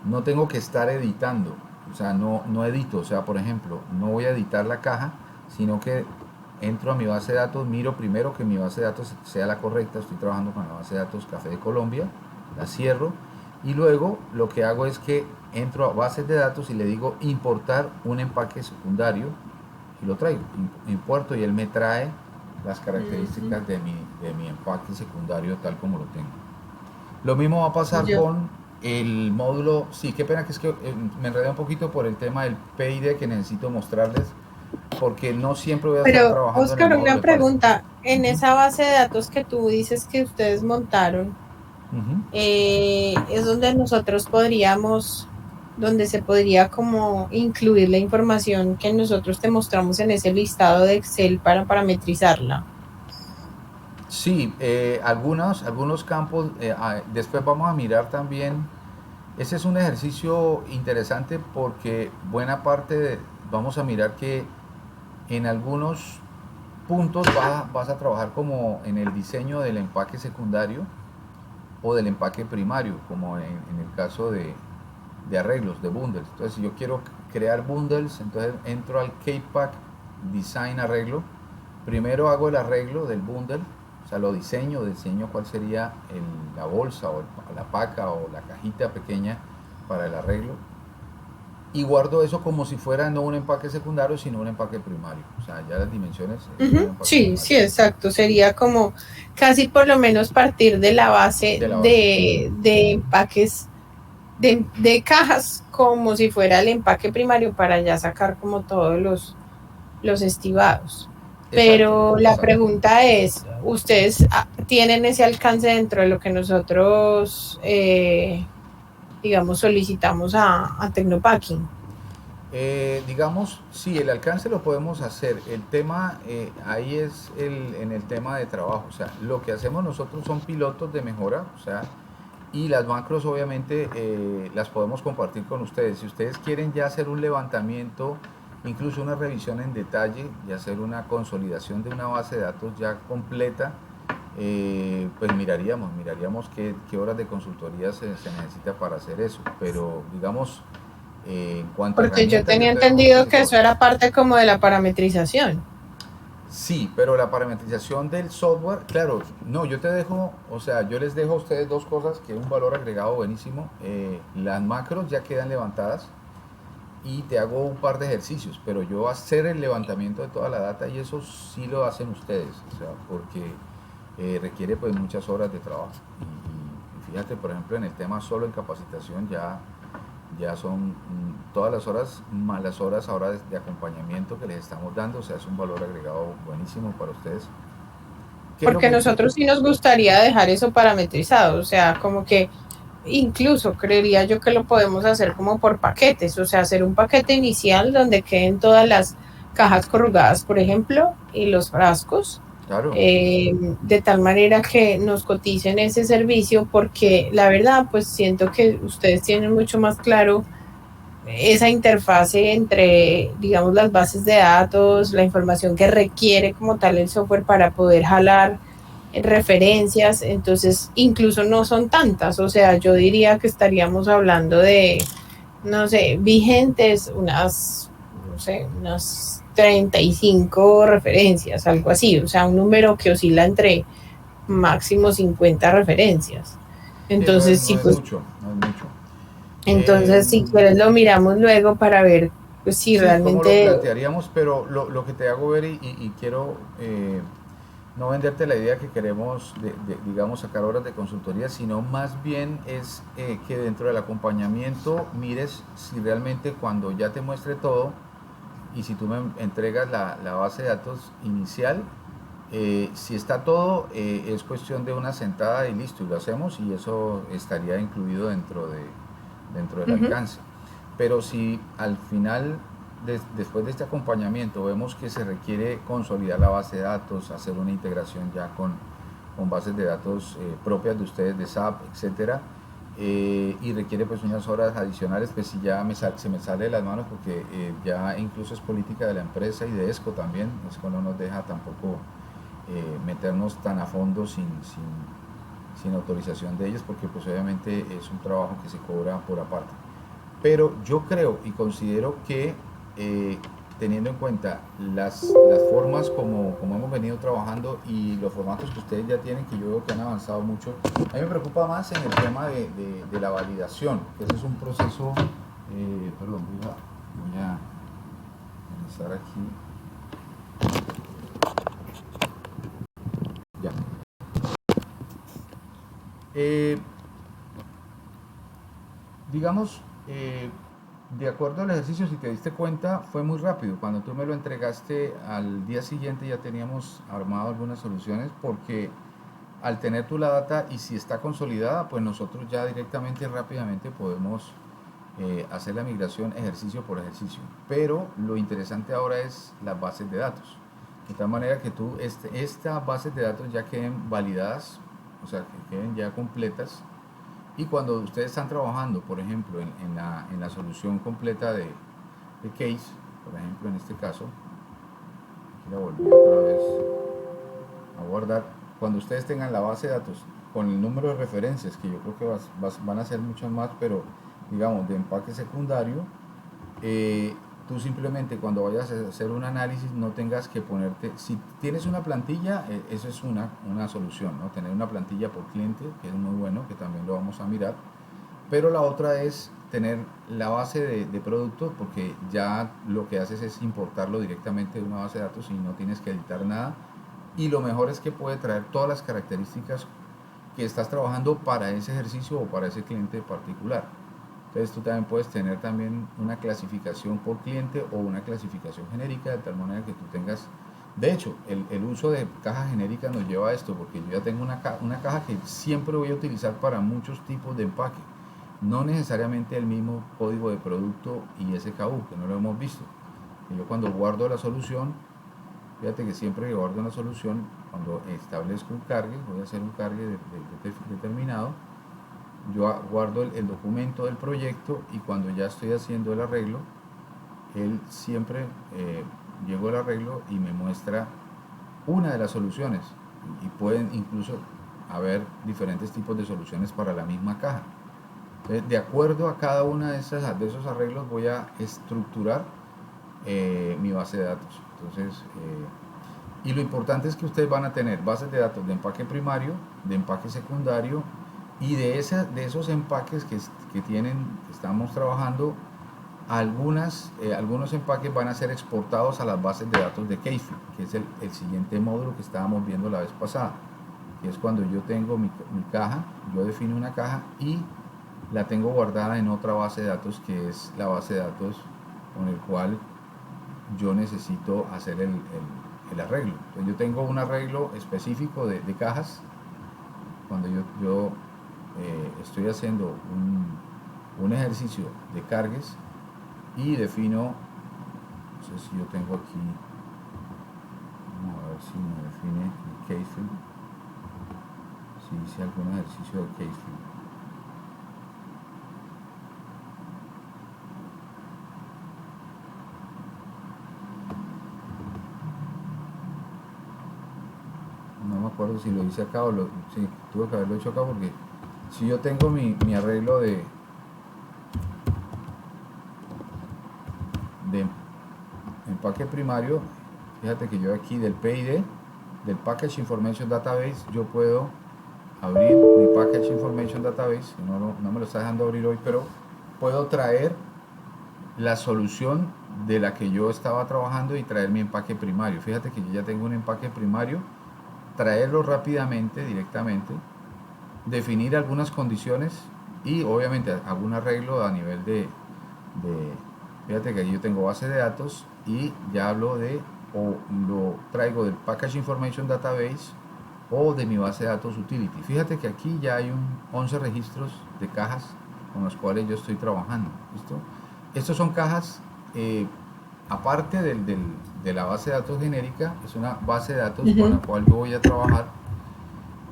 no tengo que estar editando, o sea, no edito, o sea, por ejemplo, no voy a editar la caja, sino que entro a mi base de datos, miro primero que mi base de datos sea la correcta, estoy trabajando con la base de datos Café de Colombia, la cierro y luego lo que hago es que entro a bases de datos y le digo importar un empaque secundario y lo traigo, importo y él me trae las características de mi empaque secundario tal como lo tengo. Lo mismo va a pasar Yo, con El módulo, sí, qué pena que es que me enredé un poquito por el tema del PID que necesito mostrarles, porque no siempre voy a estar Pero, trabajando en el Oscar, módulo una de parque. pregunta. En Ujú, esa base de datos que tú dices que ustedes montaron, ujú. es donde nosotros podríamos, donde se podría como incluir la información que nosotros te mostramos en ese listado de Excel para parametrizarla. Sí, algunos campos, después vamos a mirar también. Ese es un ejercicio interesante porque buena parte vamos a mirar que en algunos puntos vas a trabajar como en el diseño del empaque secundario o del empaque primario, como en el caso de arreglos, de bundles. Entonces, si yo quiero crear bundles, entonces entro al K-Pack Design Arreglo. Primero hago el arreglo del bundle, o sea, lo diseño cuál sería la bolsa o la paca o la cajita pequeña para el arreglo. Y guardo eso como si fuera no un empaque secundario, sino un empaque primario. O sea, ya las dimensiones es un empaque Sí, primario. sí, exacto. Sería como casi por lo menos partir de la base De la base. de empaques, de cajas, como si fuera el empaque primario para ya sacar como todos los estivados. Exacto, Pero la exacto. pregunta es, ¿ustedes tienen ese alcance dentro de lo que nosotros, digamos, solicitamos a Tecnopacking? Digamos, sí, el alcance lo podemos hacer. El tema ahí es en el tema de trabajo. O sea, lo que hacemos nosotros son pilotos de mejora. O sea, y las macros obviamente las podemos compartir con ustedes. Si ustedes quieren ya hacer un levantamiento, incluso una revisión en detalle y hacer una consolidación de una base de datos ya completa, pues miraríamos qué horas de consultoría se necesita para hacer eso. Pero digamos, en cuanto a Porque yo herramientas, yo tenía te dejo entendido casi que todo. eso era parte como de la parametrización. Sí, pero la parametrización del software, claro, no, yo te dejo, o sea, yo les dejo a ustedes dos cosas que es un valor agregado buenísimo. Las macros ya quedan levantadas y te hago un par de ejercicios, pero yo hacer el levantamiento de toda la data y eso sí lo hacen ustedes, o sea, porque requiere pues muchas horas de trabajo. Y fíjate, por ejemplo, en el tema solo en capacitación ya son todas las horas más las horas ahora de acompañamiento que les estamos dando, o sea, es un valor agregado buenísimo para ustedes. ¿Qué es lo Porque que nosotros sí nos gustaría dejar eso parametrizado, o sea, como que incluso creería yo que lo podemos hacer como por paquetes, o sea, hacer un paquete inicial donde queden todas las cajas corrugadas, por ejemplo, y los frascos, claro, de tal manera que nos coticen ese servicio, porque la verdad, pues siento que ustedes tienen mucho más claro esa interfase entre, digamos, las bases de datos, la información que requiere como tal el software para poder jalar referencias, entonces incluso no son tantas, o sea, yo diría que estaríamos hablando de, no sé, vigentes unas, no sé, unas 35 referencias, algo así, o sea, un número que oscila entre máximo 50 referencias. sí, Entonces, sí, no es pues, mucho, no es mucho. entonces si quieres lo miramos luego para ver pues, si Sí, cómo lo realmente. plantearíamos, pero lo que te hago ver y quiero no venderte la idea que queremos, digamos, sacar horas de consultoría, sino más bien es que dentro del acompañamiento mires si realmente cuando ya te muestre todo y si tú me entregas la base de datos inicial, si está todo, es cuestión de una sentada y listo, y lo hacemos y eso estaría incluido dentro del Uh-huh. alcance. Pero si al final, después de este acompañamiento, vemos que se requiere consolidar la base de datos, hacer una integración ya con bases de datos propias de ustedes, de SAP, etcétera, y requiere pues unas horas adicionales, pues si ya se me sale de las manos porque ya incluso es política de la empresa y de ESCO también, ESCO no nos deja tampoco meternos tan a fondo sin autorización de ellos porque pues obviamente es un trabajo que se cobra por aparte. Pero yo creo y considero que teniendo en cuenta las formas como hemos venido trabajando y los formatos que ustedes ya tienen, que yo veo que han avanzado mucho, a mí me preocupa más en el tema de la validación, que ese es un proceso, perdón, voy a analizar aquí, ya. Eh, digamos, de acuerdo al ejercicio, si te diste cuenta, fue muy rápido. Cuando tú me lo entregaste al día siguiente ya teníamos armado algunas soluciones porque al tener tú la data y si está consolidada, pues nosotros ya directamente, rápidamente podemos hacer la migración ejercicio por ejercicio. Pero lo interesante ahora es las bases de datos. De tal manera que tú, estas bases de datos ya queden validadas, o sea, que queden ya completas. Y cuando ustedes están trabajando, por ejemplo, en la solución completa de case, por ejemplo, en este caso, aquí la volví otra vez a guardar. Cuando ustedes tengan la base de datos con el número de referencias, que yo creo que van a ser muchas más, pero digamos de empaque secundario, tú simplemente cuando vayas a hacer un análisis no tengas que ponerte, si tienes una plantilla, eso es una solución, ¿no? Tener una plantilla por cliente, que es muy bueno, que también lo vamos a mirar, pero la otra es tener la base de productos, porque ya lo que haces es importarlo directamente de una base de datos y no tienes que editar nada, y lo mejor es que puede traer todas las características que estás trabajando para ese ejercicio o para ese cliente particular. Entonces tú también puedes tener también una clasificación por cliente o una clasificación genérica, de tal manera que tú tengas, de hecho, el uso de cajas genéricas nos lleva a esto, porque yo ya tengo una caja que siempre voy a utilizar para muchos tipos de empaque, no necesariamente el mismo código de producto y SKU, que no lo hemos visto. Yo cuando guardo la solución, fíjate que siempre que guardo una solución, cuando establezco un cargue, voy a hacer un cargue determinado, yo guardo el documento del proyecto y cuando ya estoy haciendo el arreglo, él siempre llegó el arreglo y me muestra una de las soluciones y pueden incluso haber diferentes tipos de soluciones para la misma caja. Entonces, de acuerdo a cada una de esos arreglos voy a estructurar mi base de datos. Entonces, y lo importante es que ustedes van a tener bases de datos de empaque primario, de empaque secundario y de esos empaques que estamos trabajando, algunos empaques van a ser exportados a las bases de datos de Caseflow, que es el siguiente módulo que estábamos viendo la vez pasada, que es cuando yo tengo mi caja, yo defino una caja y la tengo guardada en otra base de datos que es la base de datos con el cual yo necesito hacer el arreglo. Entonces yo tengo un arreglo específico de cajas cuando yo estoy haciendo un ejercicio de cargues y defino, no sé si yo tengo aquí, vamos a ver si me define el Caseflow, si hice algún ejercicio de Caseflow. No me acuerdo si lo hice acá o sí, tuve que haberlo hecho acá, porque si yo tengo mi arreglo de empaque primario, fíjate que yo aquí del PID, del Package Information Database, yo puedo abrir mi Package Information Database, no me lo está dejando abrir hoy, pero puedo traer la solución de la que yo estaba trabajando y traer mi empaque primario. Fíjate que yo ya tengo un empaque primario, traerlo rápidamente, directamente, definir algunas condiciones y obviamente algún arreglo a nivel fíjate que aquí yo tengo base de datos y ya hablo o lo traigo del Package Information Database o de mi base de datos Utility. Fíjate que aquí ya hay 11 registros de cajas con los cuales yo estoy trabajando. ¿Listo? Estos son cajas, aparte de la base de datos genérica, es una base de datos con la cual yo voy a trabajar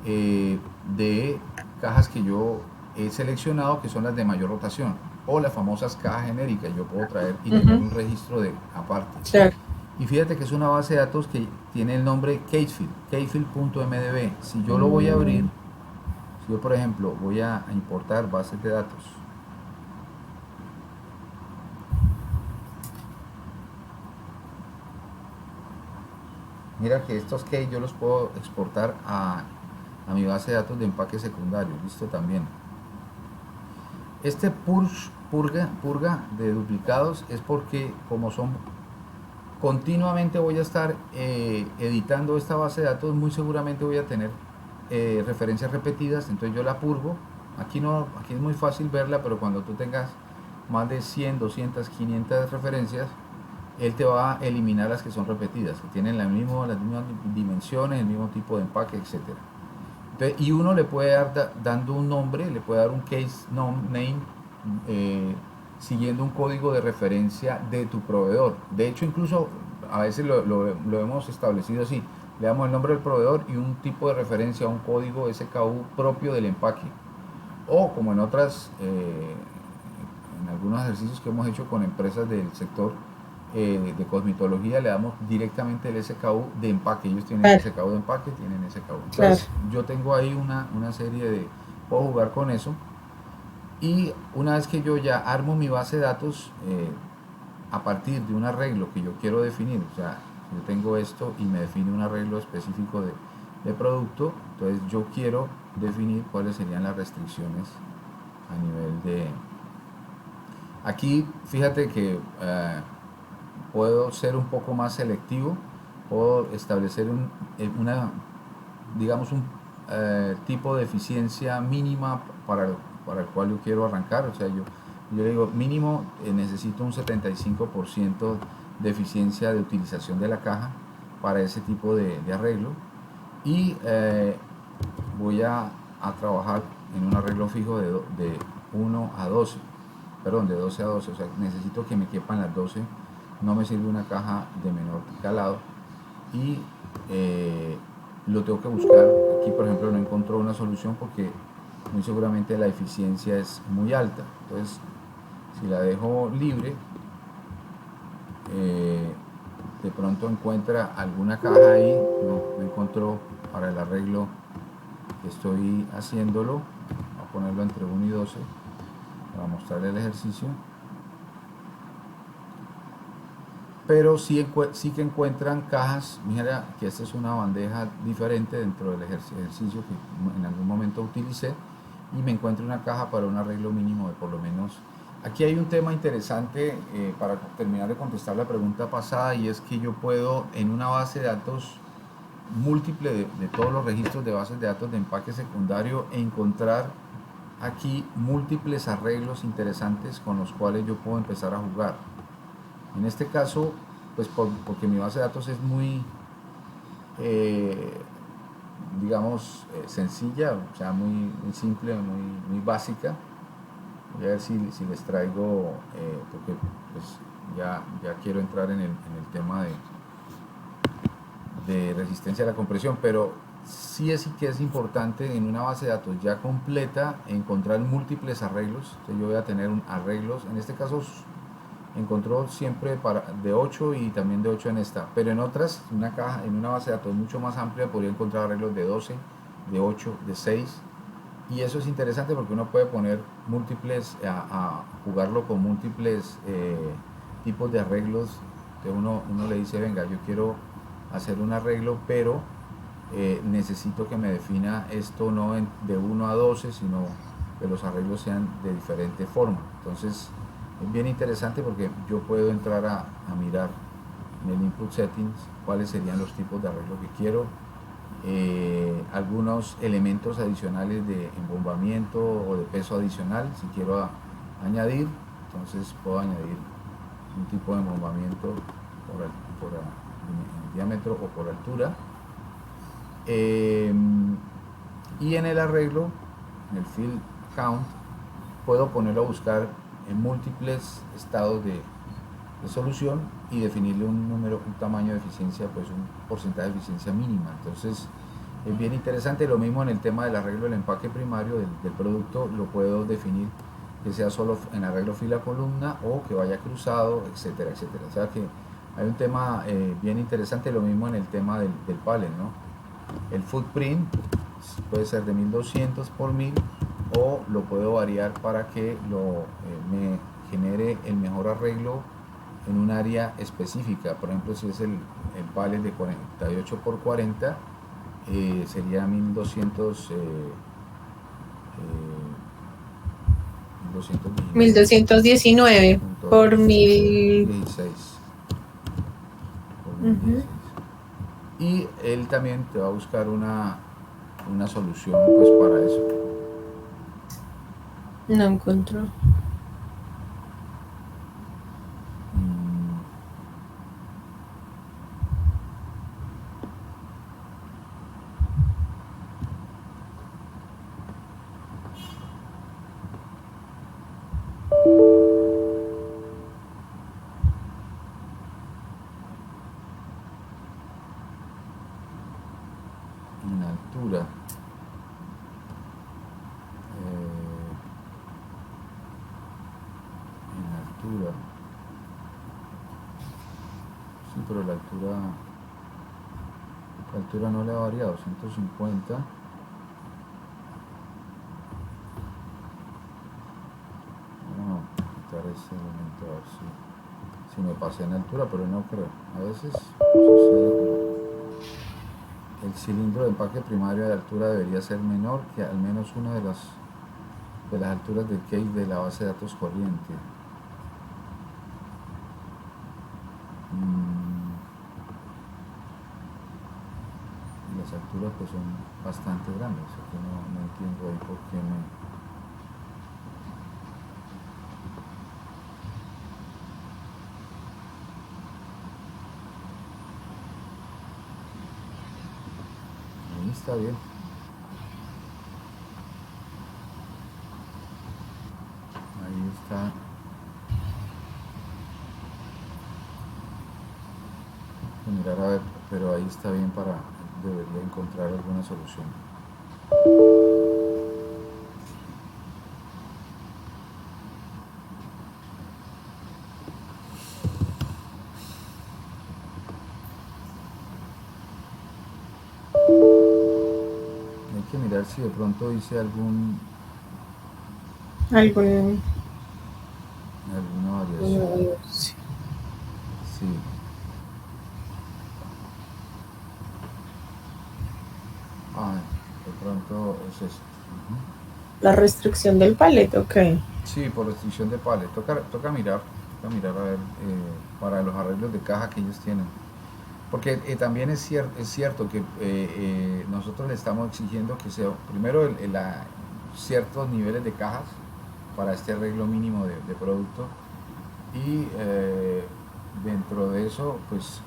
de cajas que yo he seleccionado, que son las de mayor rotación o las famosas cajas genéricas. Yo puedo traer y tener un registro aparte. Claro. Y fíjate que es una base de datos que tiene el nombre Caseflow, caseflow.mdb. Si yo lo voy a abrir, si yo por ejemplo voy a importar bases de datos, mira que estos case yo los puedo exportar a mi base de datos de empaque secundario. Listo también. Este purga de duplicados es porque como son continuamente voy a estar editando esta base de datos, muy seguramente voy a tener referencias repetidas, entonces yo la purgo Aquí no, aquí es muy fácil verla, pero cuando tú tengas más de 100, 200, 500 referencias, él te va a eliminar las que son repetidas, que tienen las mismas dimensiones, el mismo tipo de empaque, etcétera. Entonces, y uno le puede dar dando un nombre, le puede dar un case name, eh, siguiendo un código de referencia de tu proveedor. De hecho, incluso a veces lo hemos establecido así. Le damos el nombre del proveedor y un tipo de referencia, un código SKU propio del empaque. O como en otras, en algunos ejercicios que hemos hecho con empresas del sector de cosmetología, le damos directamente el SKU de empaque. Ellos tienen Claro, SKU de empaque, tienen SKU. claro. Entonces yo tengo ahí una serie de, puedo jugar con eso. Y una vez que yo ya armo mi base de datos, a partir de un arreglo que yo quiero definir, o sea, yo tengo esto y me define un arreglo específico de producto, entonces yo quiero definir cuáles serían las restricciones a nivel de... Aquí fíjate que puedo ser un poco más selectivo, puedo establecer una, digamos, un tipo de eficiencia mínima para el cual yo quiero arrancar. O sea, yo le digo, mínimo necesito un 75% de eficiencia de utilización de la caja para ese tipo de arreglo. Y voy a trabajar en un arreglo fijo de 1 a 12, perdón, de 12 a 12, o sea, necesito que me quepan las 12, no me sirve una caja de menor calado y lo tengo que buscar. Aquí, por ejemplo, no encontró una solución porque muy seguramente la eficiencia es muy alta. Entonces, si la dejo libre, eh, de pronto encuentra alguna caja ahí, no encontró para el arreglo que estoy haciéndolo. Voy a ponerlo entre 1 y 12 para mostrarle el ejercicio. Pero sí, sí que encuentran cajas. Mira que esta es una bandeja diferente dentro del ejercicio que en algún momento utilicé, y me encuentro una caja para un arreglo mínimo de por lo menos. Aquí hay un tema interesante para terminar de contestar la pregunta pasada, y es que yo puedo en una base de datos múltiple de todos los registros de bases de datos de empaque secundario encontrar aquí múltiples arreglos interesantes con los cuales yo puedo empezar a jugar. En este caso, pues porque mi base de datos es muy, digamos, sencilla, o sea, muy simple, muy básica. Voy a ver si les traigo, porque pues ya quiero entrar en el tema de resistencia a la compresión, pero sí que es importante en una base de datos ya completa encontrar múltiples arreglos. Entonces yo voy a tener arreglos, en este caso encontró siempre de 8 y también de 8 en esta, pero en otras, en una base de datos mucho más amplia, podría encontrar arreglos de 12, de 8, de 6, y eso es interesante porque uno puede poner múltiples, a jugarlo con múltiples tipos de arreglos. Que uno le dice, venga, yo quiero hacer un arreglo, pero necesito que me defina esto no de 1 a 12, sino que los arreglos sean de diferente forma. Entonces es bien interesante porque yo puedo entrar a mirar en el input settings cuáles serían los tipos de arreglo que quiero, algunos elementos adicionales de embombamiento o de peso adicional si quiero añadir. Entonces puedo añadir un tipo de embombamiento por diámetro o por altura, y en el arreglo, en el field count, puedo ponerlo a buscar en múltiples estados de solución y definirle un tamaño de eficiencia, pues un porcentaje de eficiencia mínima. Entonces es bien interesante. Lo mismo en el tema del arreglo del empaque primario del producto, lo puedo definir que sea solo en arreglo fila columna o que vaya cruzado, etcétera, etcétera. O sea que hay un tema bien interesante. Lo mismo en el tema del pallet, ¿no? El footprint puede ser de 1200 por 1000, o lo puedo variar para que me genere el mejor arreglo en un área específica. Por ejemplo, si es el pallet de 48 por 40, sería 1200, 1219 por 1000. 16 por Ujú. 1016. Y él también te va a buscar una solución pues para eso. No encuentro. Mm, en altura. En altura. Sí, pero la altura no le ha variado. 150. Vamos a quitar ese elemento a ver si me pasé en altura, pero no creo. A veces sucede. El cilindro de empaque primario de altura debería ser menor que al menos una de las alturas del case de la base de datos corriente. Y las alturas pues son bastante grandes, así que no entiendo ahí por qué me... Ahí está bien. Ahí está. Mirar a ver, pero ahí está bien para... Debería encontrar alguna solución. Hay que mirar si de pronto hice alguna Algún. variación. Sí. Sí. Ah, de pronto es esto. La restricción del paleto, ok. Sí, por restricción de pallet. Toca mirar a ver para los arreglos de caja que ellos tienen. Porque también es cierto que nosotros le estamos exigiendo que sea primero ciertos niveles de cajas para este arreglo mínimo de producto y dentro de eso, pues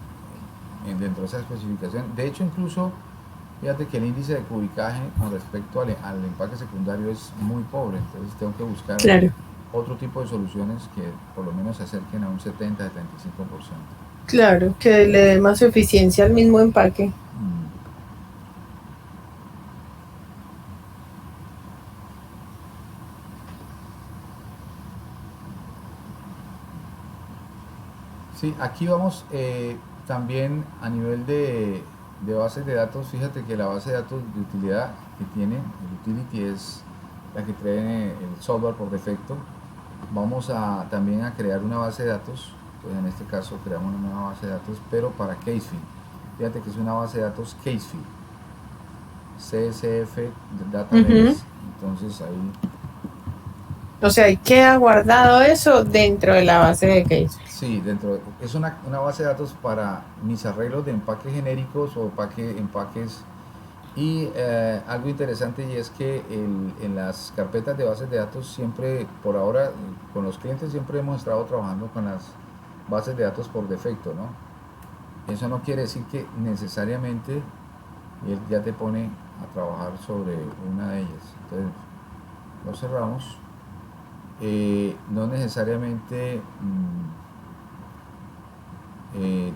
dentro de esa especificación, de hecho incluso fíjate que el índice de cubicaje con respecto al empaque secundario es muy pobre, entonces tengo que buscar Claro. otro tipo de soluciones que por lo menos se acerquen a un 70-75%. Claro, que le dé más eficiencia al mismo empaque. Mm. Sí, aquí vamos también a nivel de bases de datos. Fíjate que la base de datos de utilidad que tiene, el utility es la que trae el software por defecto. Vamos también a crear una base de datos, pues en este caso creamos una nueva base de datos, pero para Caseflow. Fíjate que es una base de datos Caseflow, CSF Database. Entonces ahí, O sea, queda guardado eso dentro de la base de case. sí, es una base de datos para mis arreglos de empaques genéricos o empaques. Y algo interesante y es que en las carpetas de bases de datos siempre, por ahora, con los clientes siempre hemos estado trabajando con las bases de datos por defecto, ¿no? Eso no quiere decir que necesariamente él ya te pone a trabajar sobre una de ellas. Entonces, lo cerramos. No necesariamente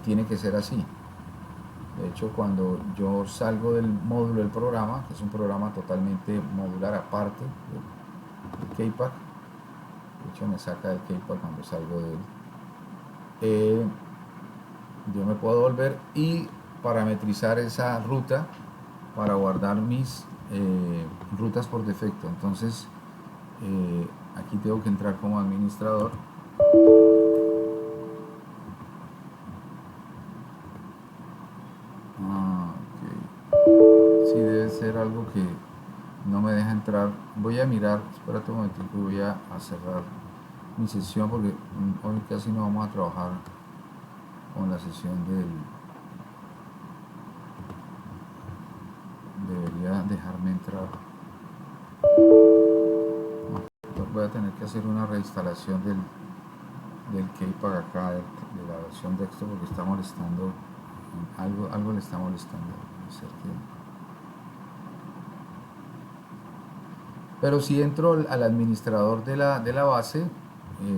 tiene que ser así. De hecho, cuando yo salgo del módulo del programa, que es un programa totalmente modular aparte del KPAC, de hecho me saca del KPAC cuando salgo de él, yo me puedo volver y parametrizar esa ruta para guardar mis rutas por defecto. Entonces, aquí tengo que entrar como administrador. Ok. Sí, debe ser algo que no me deja entrar. Voy a mirar, espérate un momento, voy a cerrar mi sesión porque hoy casi no vamos a trabajar con la sesión debería dejarme entrar. Voy voy a tener que hacer una reinstalación del Keypack acá, de la versión de esto, porque está molestando, algo le está molestando. Pero si entro al administrador de la base,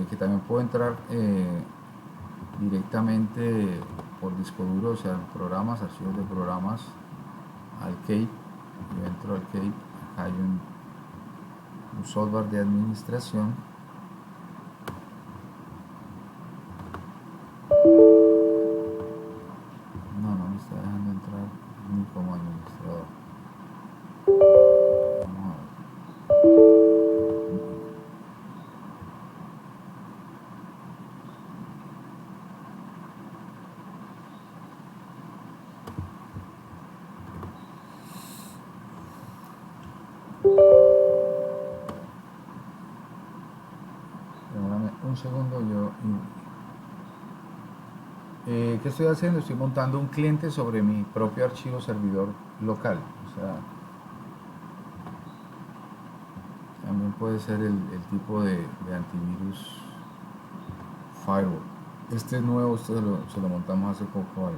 que también puedo entrar directamente por disco duro, o sea, programas, archivos de programas, al Cape, yo entro al Cape, acá hay un software de administración. No me está dejando entrar ni como administrador. Vamos a ver. Demórame un segundo, ¿qué estoy haciendo? Estoy montando un cliente sobre mi propio archivo servidor local. O sea, también puede ser el tipo de antivirus firewall. Este es nuevo, este se lo montamos hace poco.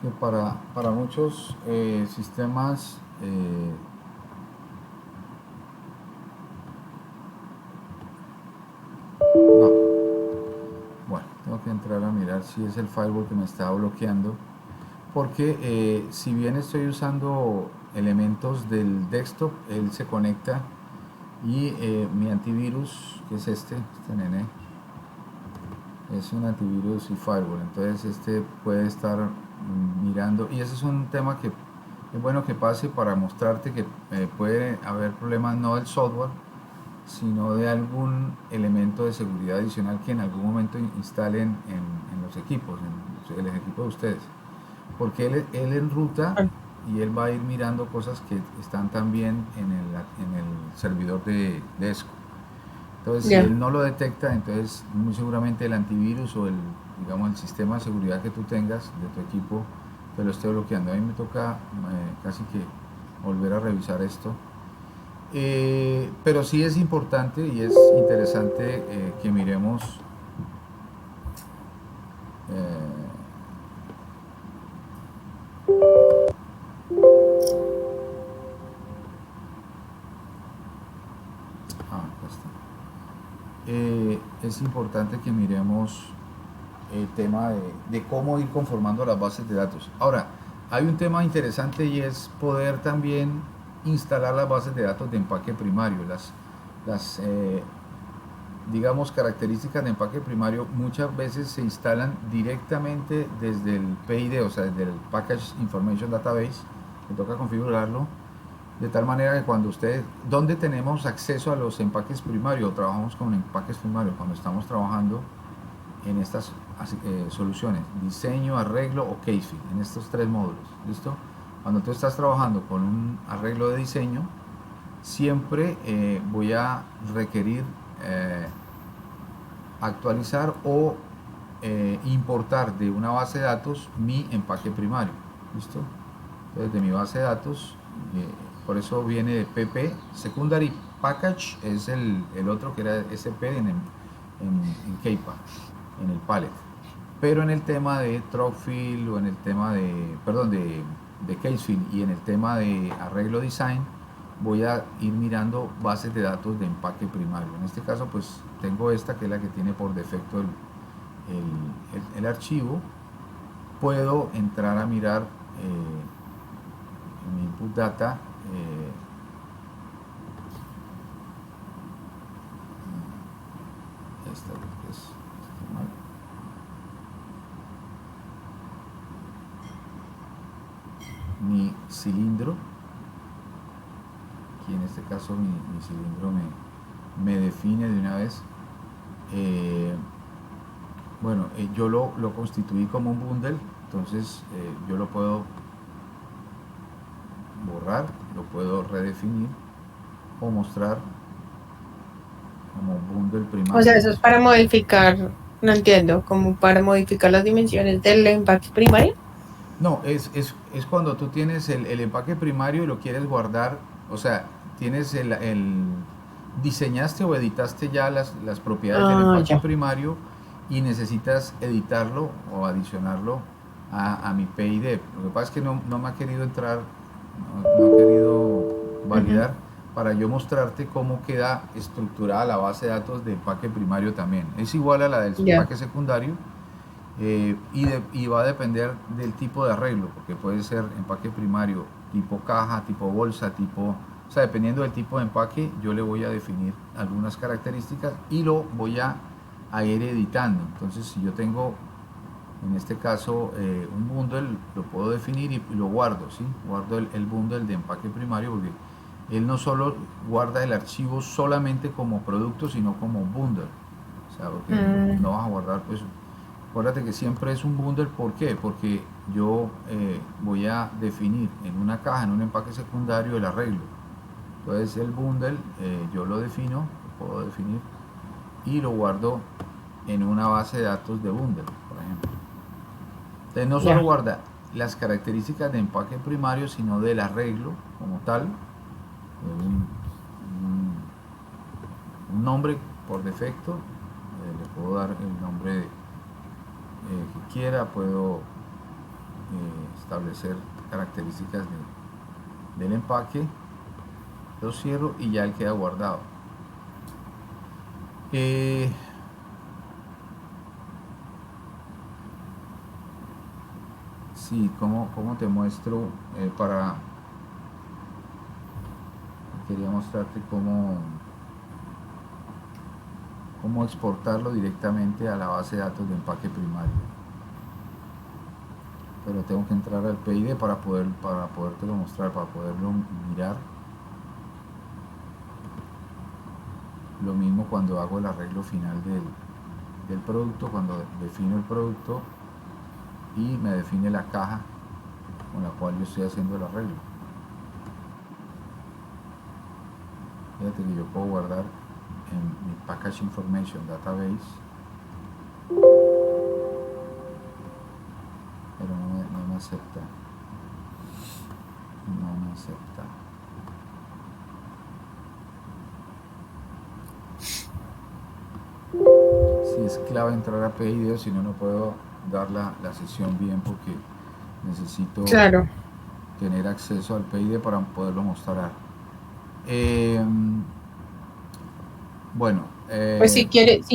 Que para muchos sistemas no. Bueno, tengo que entrar a mirar si es el firewall que me está bloqueando, porque si bien estoy usando elementos del desktop, él se conecta y mi antivirus, que es este nene, es un antivirus y firewall, entonces este puede estar mirando, y ese es un tema que es bueno que pase para mostrarte que puede haber problemas no del software, sino de algún elemento de seguridad adicional que en algún momento instalen en los equipos, en el equipo de ustedes, porque él enruta y él va a ir mirando cosas que están también en el servidor de ESCO. Entonces, si él no lo detecta, entonces muy seguramente el antivirus o digamos, el sistema de seguridad que tú tengas de tu equipo te lo esté bloqueando. A mí me toca casi que volver a revisar esto. Pero sí es importante y es interesante que miremos es importante que miremos el tema de cómo ir conformando las bases de datos. Ahora, hay un tema interesante y es poder también instalar las bases de datos de empaque primario. Las digamos, características de empaque primario muchas veces se instalan directamente desde el PID, o sea, desde el Package Information Database, que toca configurarlo, de tal manera que cuando ustedes, ¿dónde tenemos acceso a los empaques primarios? Trabajamos con empaques primarios cuando estamos trabajando en estas soluciones, diseño, arreglo o case fill, en estos tres módulos, ¿listo? Cuando tú estás trabajando con un arreglo de diseño, siempre voy a requerir actualizar o importar de una base de datos mi empaque primario, ¿listo? Entonces de mi base de datos, por eso viene de PP, Secondary Package es el otro que era SP en Keypack, en el palette. Pero en el tema de Tropfill o en el tema de, perdón, de Casefill y en el tema de arreglo design, voy a ir mirando bases de datos de empaque primario. En este caso pues tengo esta que es la que tiene por defecto el archivo. Puedo entrar a mirar en mi input data esta que es mi cilindro. Aquí en este caso mi cilindro me define de una vez. Bueno, yo lo constituí como un bundle, Entonces yo lo puedo borrar, lo puedo redefinir o mostrar como bundle O primario. sea, eso es para modificar, no entiendo, como para modificar las dimensiones del empaque primario. No, es cuando tú tienes el empaque primario y lo quieres guardar, o sea, tienes diseñaste o editaste ya las propiedades del Ah, empaque ya. primario y necesitas editarlo o adicionarlo a mi PID. Lo que pasa es que no me ha querido entrar, no ha querido Ujú. validar para yo mostrarte cómo queda estructurada la base de datos de empaque primario también. Es igual a la del Ya. empaque secundario, y va a depender del tipo de arreglo, porque puede ser empaque primario tipo caja, tipo bolsa, o sea, dependiendo del tipo de empaque, yo le voy a definir algunas características y lo voy a ir editando. Entonces, si yo tengo, en este caso, un bundle, lo puedo definir y lo guardo, ¿sí? Guardo el bundle de empaque primario porque él no solo guarda el archivo solamente como producto, sino como bundle. O sea, porque Mm, no vas a guardar, pues, acuérdate que siempre es un bundle. ¿Por qué? Porque yo voy a definir en una caja, en un empaque secundario, el arreglo. Entonces el bundle yo lo defino, lo puedo definir y lo guardo en una base de datos de bundle, por ejemplo. Entonces no solo ya. guarda las características de empaque primario, sino del arreglo como tal, un, un nombre por defecto, le puedo dar el nombre que quiera, puedo establecer características del empaque, lo cierro y ya él queda guardado. Eh, sí, ¿cómo te muestro? Quería mostrarte cómo exportarlo directamente a la base de datos de empaque primario. Pero tengo que entrar al PID para podértelo mostrar, para poderlo mirar. Lo mismo cuando hago el arreglo final del producto, cuando defino el producto y me define la caja con la cual yo estoy haciendo el arreglo. Fíjate que yo puedo guardar en mi Package Information Database, pero no me acepta. No me acepta. Si es clave entrar a PID, si no, no puedo dar la sesión bien porque necesito Claro. tener acceso al PID para poderlo mostrar. Eh, bueno, Pues si quieres,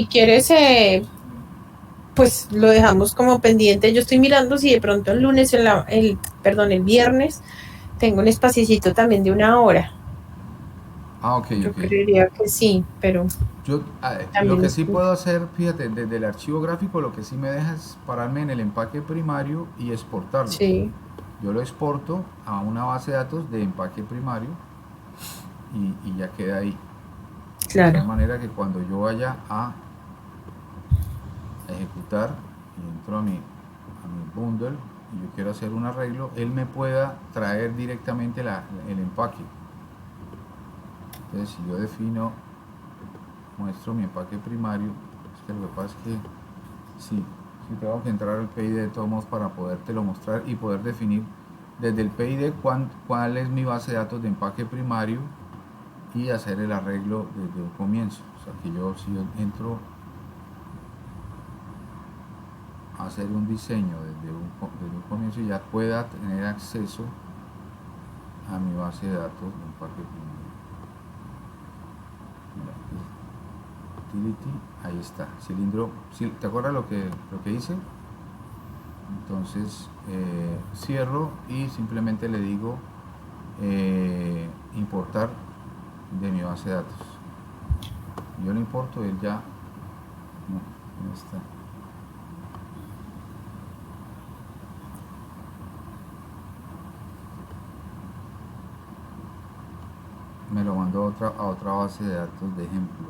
pues lo dejamos como pendiente. Yo estoy mirando si de pronto el lunes, perdón, el viernes, tengo un espacito también de 1 hora. ok, Yo ok. creería que sí, pero Lo también que es... sí puedo hacer, fíjate, desde el archivo gráfico, lo que sí me deja es pararme en el empaque primario y exportarlo. Sí, Yo lo exporto a una base de datos de empaque primario y ya queda ahí. De tal claro. manera que cuando yo vaya a ejecutar y entro a mi bundle y yo quiero hacer un arreglo, él me pueda traer directamente el empaque. Entonces, si yo defino, muestro mi empaque primario, es que lo que pasa es que sí, sí tengo que entrar al PID de todos modos para podértelo mostrar y poder definir desde el PID cuál es mi base de datos de empaque primario y hacer el arreglo desde un comienzo. O sea que si yo entro a hacer un diseño desde un comienzo, ya pueda tener acceso a mi base de datos de empaque primario. Utility, ahí está, cilindro, ¿te acuerdas lo que hice? Entonces cierro y simplemente le digo importar de mi base de datos. Yo lo importo, él ya no está. Me lo mandó a otra base de datos de ejemplo.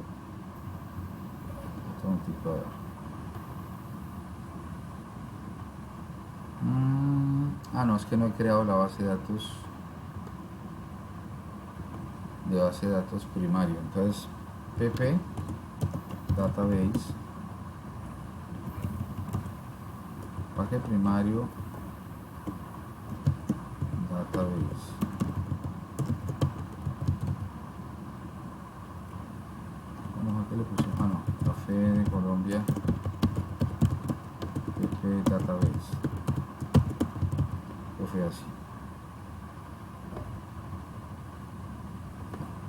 Otro tipo, a ver. No, es que no he creado la base de datos primario. Entonces pp database empaque primario database. Bueno, ¿a qué le pusimos? No, Café de Colombia pp database. Que fue así.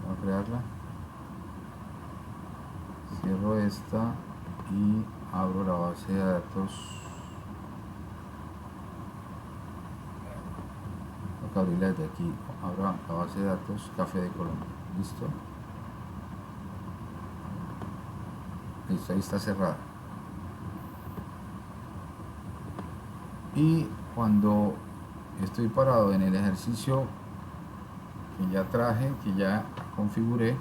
Voy a crearla, cierro esta y abro la base de datos. Tengo que abrirla desde aquí. Abro la base de datos Café de Colombia. Listo. Listo, ahí está cerrada. Y cuando estoy parado en el ejercicio que ya traje, que ya configuré,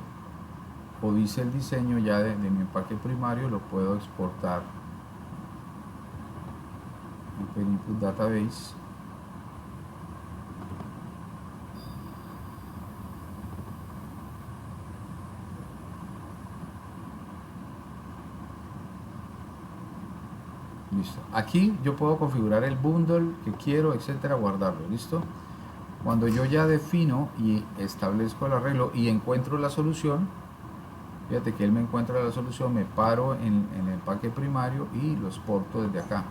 o dice el diseño ya de mi empaque primario, lo puedo exportar en Input Database. Listo. Aquí yo puedo configurar el bundle que quiero, etcétera, guardarlo. Listo. Cuando yo ya defino y establezco el arreglo y encuentro la solución, fíjate que él me encuentra la solución, me paro en el empaque primario y lo exporto desde acá.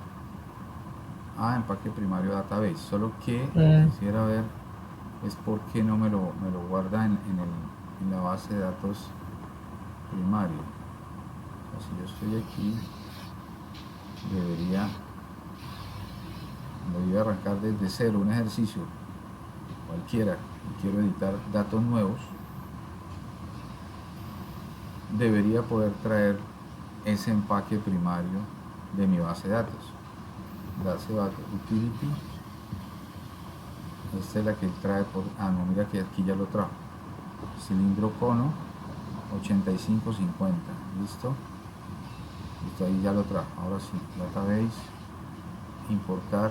Empaque primario database. Solo que quisiera ver es por qué no me lo guarda en la base de datos primario. O sea, si yo estoy aquí, debería arrancar desde cero un ejercicio cualquiera y quiero editar datos nuevos, debería poder traer ese empaque primario de mi base de datos. Base de datos utility, esta es la que él trae por, no, mira que aquí ya lo trajo, cilindro cono 8550, listo, ahí ya lo trajo. Ahora sí, database, importar,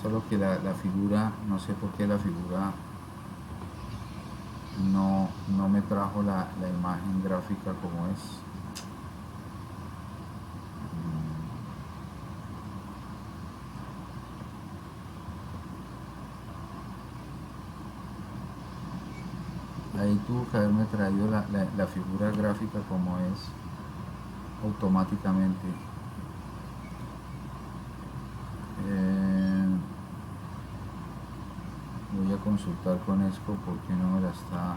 solo que la figura, no sé por qué la figura no me trajo la imagen gráfica como es. Ahí tuvo que haberme traído la figura gráfica como es automáticamente. Voy a consultar con Esco porque no me la está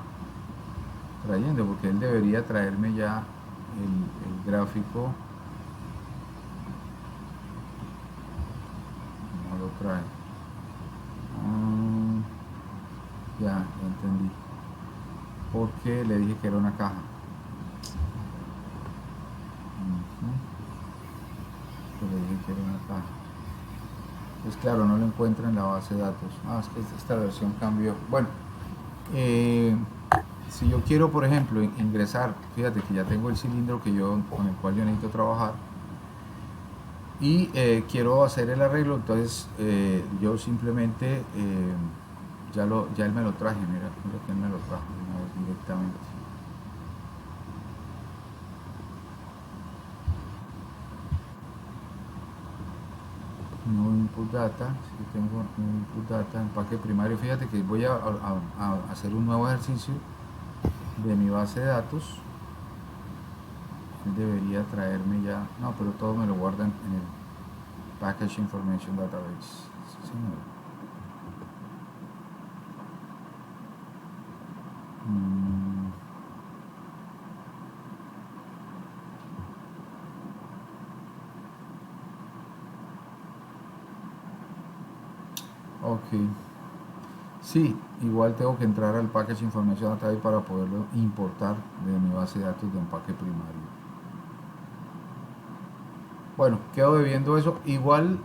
trayendo, porque él debería traerme ya el gráfico. No lo trae. Ya entendí. Porque le dije que era una caja. Le dije que era una caja. Pues claro, no lo encuentra en la base de datos. Es que esta versión cambió. Bueno, si yo quiero, por ejemplo, ingresar, fíjate que ya tengo el cilindro con el cual yo necesito trabajar y quiero hacer el arreglo, entonces yo simplemente ya él me lo traje, mira que él me lo trajo directamente. No input data, si tengo input data, empaque primario, fíjate que voy a hacer un nuevo ejercicio de mi base de datos. Debería traerme ya, no, pero todo me lo guardan en el Package Information Database. Sí, señor. Ok. Sí, igual tengo que entrar al Package Information Database para poderlo importar de mi base de datos de empaque primario. Bueno, quedo debiendo eso. Igual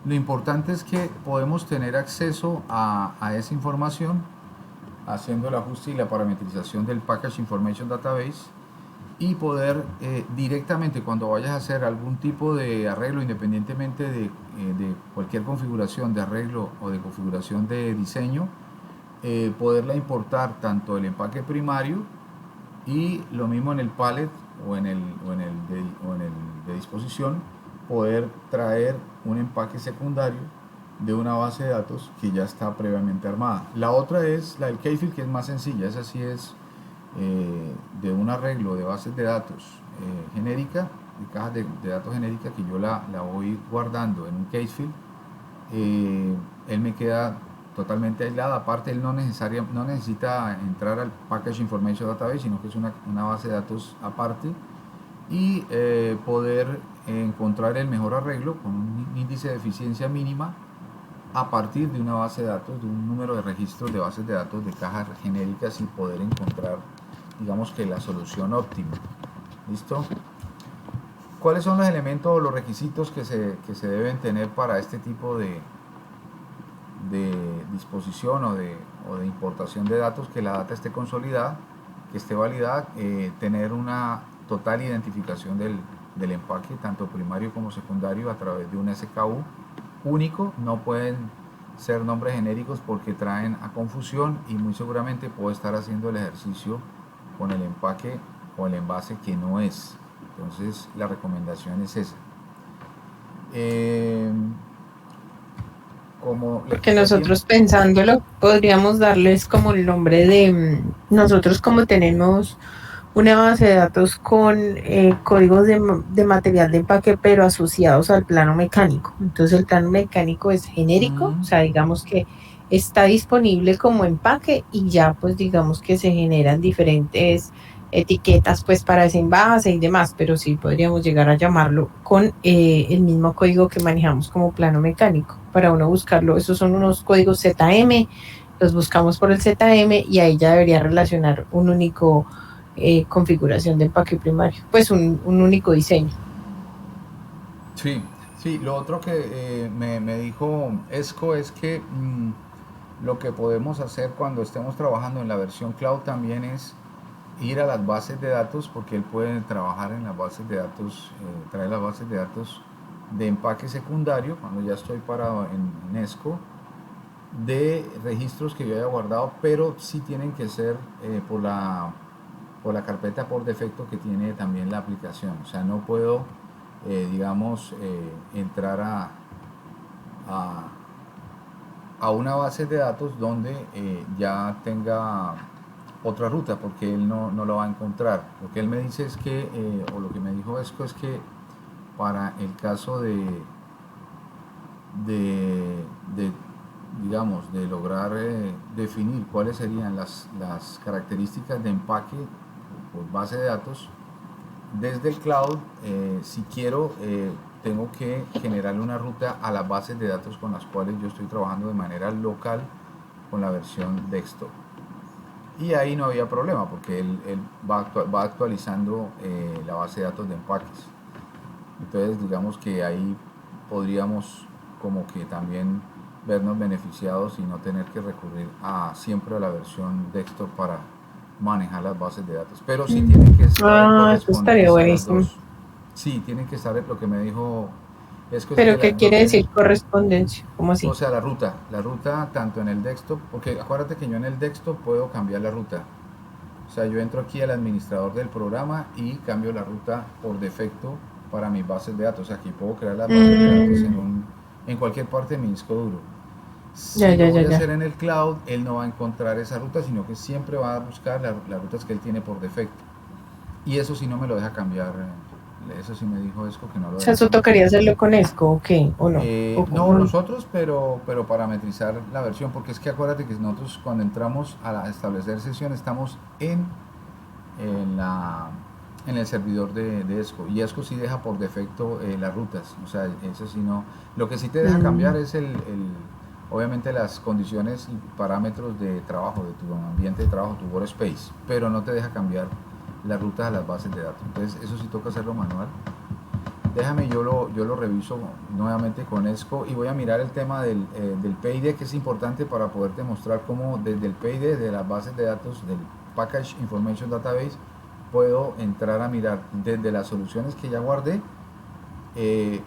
lo importante es que podemos tener acceso a esa información haciendo el ajuste y la parametrización del Package Information Database poder directamente cuando vayas a hacer algún tipo de arreglo, independientemente de cualquier configuración de arreglo o de configuración de diseño, poderla importar tanto el empaque primario y lo mismo en el pallet o en el de disposición, poder traer un empaque secundario de una base de datos que ya está previamente armada. La otra es la del Keyfield, que es más sencilla. Esa sí es de un arreglo de bases de datos genérica, de cajas de datos genérica, que yo la voy guardando en un Keyfield. Él me queda totalmente aislada. Aparte, él no necesita entrar al Package Information Database, sino que es una base de datos aparte, y poder encontrar el mejor arreglo con un índice de eficiencia mínima a partir de una base de datos, de un número de registros de bases de datos de cajas genéricas, y poder encontrar, digamos, que la solución óptima. ¿Listo? ¿Cuáles son los elementos o los requisitos que se deben tener para este tipo de disposición o de importación de datos? Que la data esté consolidada, que esté validada, tener una total identificación del empaque, tanto primario como secundario, a través de un SKU único. No pueden ser nombres genéricos porque traen a confusión, y muy seguramente puedo estar haciendo el ejercicio con el empaque o el envase que no es. Entonces la recomendación es esa. Porque nosotros pensándolo podríamos darles como el nombre de nosotros, como tenemos una base de datos con códigos de material de empaque, pero asociados al plano mecánico. Entonces el plano mecánico es genérico, o sea, digamos que está disponible como empaque, y ya pues digamos que se generan diferentes etiquetas pues para ese envase y demás, pero sí podríamos llegar a llamarlo con el mismo código que manejamos como plano mecánico. Para uno buscarlo, esos son unos códigos ZM, los buscamos por el ZM y ahí ya debería relacionar un único configuración del empaque primario, pues un único diseño. Sí, sí, lo otro que me dijo Esco es que lo que podemos hacer cuando estemos trabajando en la versión cloud también es ir a las bases de datos, porque él puede trabajar en las bases de datos, traer las bases de datos de empaque secundario, cuando ya estoy parado en ESCO, de registros que yo haya guardado, pero sí tienen que ser por la carpeta por defecto que tiene también la aplicación. O sea, no puedo, digamos, entrar a una base de datos donde ya tenga otra ruta, porque él no lo va a encontrar. Lo que él me dice es que, o lo que me dijo Esco, es que para el caso de digamos, de lograr definir cuáles serían las características de empaque por base de datos desde el cloud, si quiero, tengo que generarle una ruta a las bases de datos con las cuales yo estoy trabajando de manera local con la versión desktop. Y ahí no había problema, porque él va actualizando la base de datos de empaques. Entonces digamos que ahí podríamos como que también vernos beneficiados y no tener que recurrir siempre a la versión desktop para manejar las bases de datos. Pero sí tienen que estar eso estaría buenísimo. Sí, tienen que estar lo que me dijo. ¿Pero qué quiere decir correspondencia? ¿Cómo así? O sea, la ruta tanto en el desktop, porque acuérdate que yo en el desktop puedo cambiar la ruta. O sea, yo entro aquí al administrador del programa y cambio la ruta por defecto para mis bases de datos. Aquí puedo crear las bases de datos en cualquier parte de mi disco duro. Si lo voy a hacer en el cloud, él no va a encontrar esa ruta, sino que siempre va a buscar las rutas que él tiene por defecto. Y eso sí no me lo deja cambiar. Eso sí me dijo Esco que no lo deja. O sea, ¿eso tocaría hacerlo con Esco o qué? ¿O no? No nosotros, pero parametrizar la versión, porque es que acuérdate que nosotros cuando entramos a establecer sesión estamos en el servidor de Esco, y Esco sí deja por defecto las rutas. O sea, eso sí no. Lo que sí te deja cambiar es obviamente las condiciones y parámetros de trabajo, de tu ambiente de trabajo, tu workspace, pero no te deja cambiar las rutas a las bases de datos. Entonces eso sí toca hacerlo manual. Déjame, yo lo reviso nuevamente con Esco, y voy a mirar el tema del PID, que es importante para poderte mostrar cómo desde el PID de las bases de datos del Package Information Database puedo entrar a mirar desde las soluciones que ya guardé,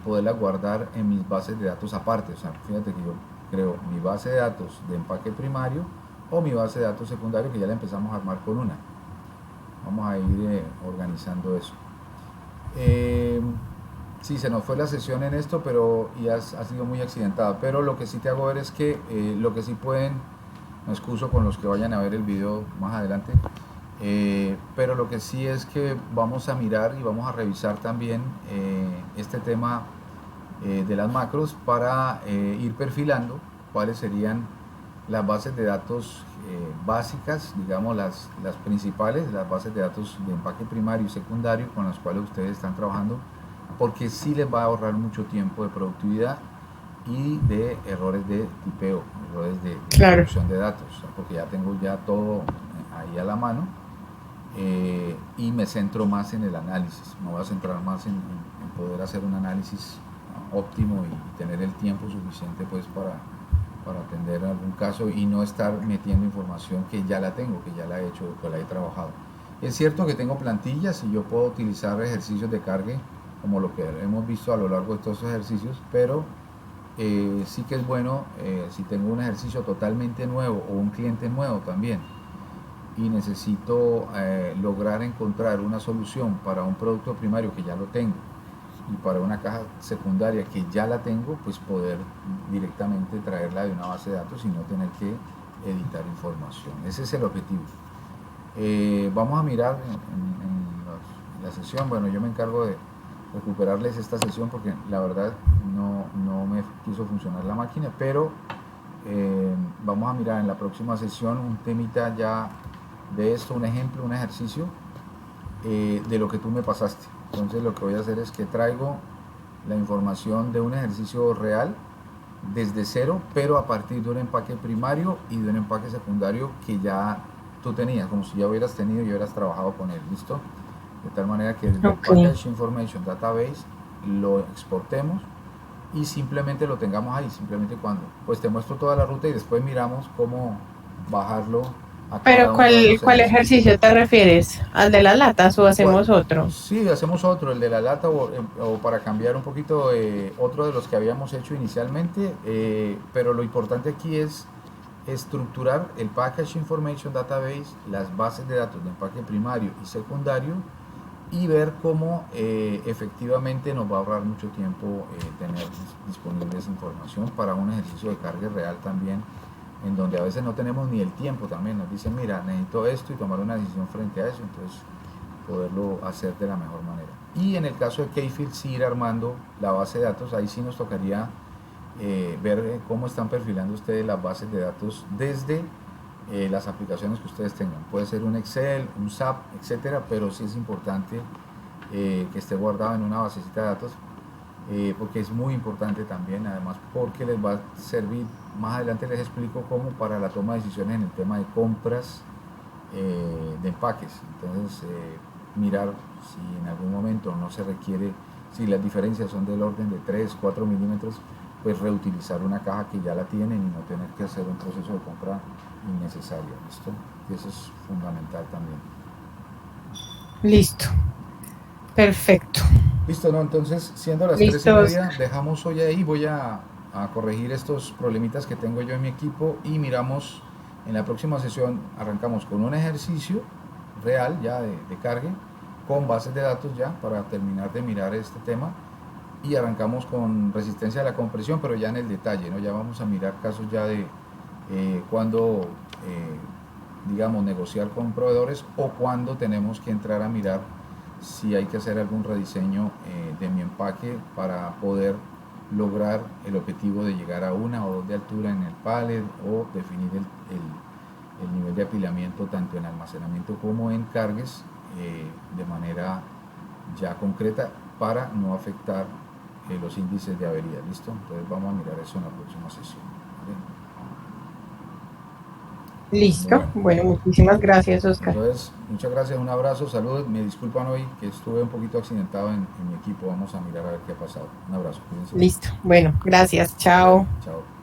poderlas guardar en mis bases de datos aparte. O sea, fíjate que yo creo mi base de datos de empaque primario o mi base de datos secundario, que ya la empezamos a armar con una. Vamos a ir organizando eso. Sí, se nos fue la sesión en esto, pero ha sido muy accidentada. Pero lo que sí te hago ver es que lo que sí pueden, me excuso con los que vayan a ver el video más adelante, pero lo que sí es que vamos a mirar y vamos a revisar también este tema de las macros para ir perfilando cuáles serían las bases de datos básicas, digamos las principales, las bases de datos de empaque primario y secundario con las cuales ustedes están trabajando, porque sí les va a ahorrar mucho tiempo de productividad y de errores de tipeo, errores de producción de datos, porque ya tengo ya todo ahí a la mano, y me centro más en el análisis. Me voy a centrar más en poder hacer un análisis óptimo y tener el tiempo suficiente pues para atender algún caso y no estar metiendo información que ya la tengo, que ya la he hecho, que la he trabajado. Es cierto que tengo plantillas y yo puedo utilizar ejercicios de cargue como lo que hemos visto a lo largo de todos estos ejercicios, pero sí que es bueno si tengo un ejercicio totalmente nuevo o un cliente nuevo también y necesito lograr encontrar una solución para un producto primario que ya lo tengo y para una caja secundaria que ya la tengo, pues poder directamente traerla de una base de datos y no tener que editar información. Ese es el objetivo. Vamos a mirar en la sesión. Bueno, yo me encargo de recuperarles esta sesión porque la verdad no me quiso funcionar la máquina, pero vamos a mirar en la próxima sesión un temita ya de esto, un ejemplo, un ejercicio de lo que tú me pasaste. Entonces lo que voy a hacer es que traigo la información de un ejercicio real desde cero, pero a partir de un empaque primario y de un empaque secundario que ya tú tenías, como si ya hubieras tenido y hubieras trabajado con él, ¿listo? De tal manera que el Package Information Database lo exportemos y simplemente lo tengamos ahí, simplemente cuando, pues te muestro toda la ruta y después miramos cómo bajarlo. Pero ¿cuál ejercicio te refieres? ¿Al de las latas o hacemos otro? Sí, hacemos otro, el de la lata o para cambiar un poquito otro de los que habíamos hecho inicialmente, pero lo importante aquí es estructurar el Package Information Database, las bases de datos de empaque primario y secundario y ver cómo efectivamente nos va a ahorrar mucho tiempo tener disponible esa información para un ejercicio de carga real también, en donde a veces no tenemos ni el tiempo también, nos dicen mira necesito esto y tomar una decisión frente a eso, entonces poderlo hacer de la mejor manera. Y en el caso de Kfield sí ir armando la base de datos, ahí sí nos tocaría ver cómo están perfilando ustedes las bases de datos desde las aplicaciones que ustedes tengan, puede ser un Excel, un SAP, etcétera, pero sí es importante que esté guardado en una basecita de datos, porque es muy importante también, además porque les va a servir, más adelante les explico cómo para la toma de decisiones en el tema de compras de empaques. Entonces mirar si en algún momento no se requiere, si las diferencias son del orden de 3, 4 milímetros, pues reutilizar una caja que ya la tienen y no tener que hacer un proceso de compra innecesario, ¿listo? Y eso es fundamental también. Listo. Perfecto. Listo, ¿no? Entonces, siendo las 3:30, dejamos hoy ahí, voy a corregir estos problemitas que tengo yo en mi equipo y miramos en la próxima sesión, arrancamos con un ejercicio real ya de cargue, con bases de datos ya, para terminar de mirar este tema, y arrancamos con resistencia a la compresión, pero ya en el detalle, ¿no? Ya vamos a mirar casos ya de cuando, digamos, negociar con proveedores o cuando tenemos que entrar a mirar si hay que hacer algún rediseño de mi empaque para poder lograr el objetivo de llegar a 1 o 2 de altura en el pallet o definir el nivel de apilamiento tanto en almacenamiento como en cargues de manera ya concreta para no afectar los índices de avería. ¿Listo? Entonces vamos a mirar eso en la próxima sesión, ¿vale? Listo. Bueno, muchísimas gracias, Oscar. Entonces, muchas gracias, un abrazo, salud. Me disculpan hoy que estuve un poquito accidentado en mi equipo. Vamos a mirar a ver qué ha pasado. Un abrazo. Cuídense. Listo. Bueno, gracias. Chao. Chao.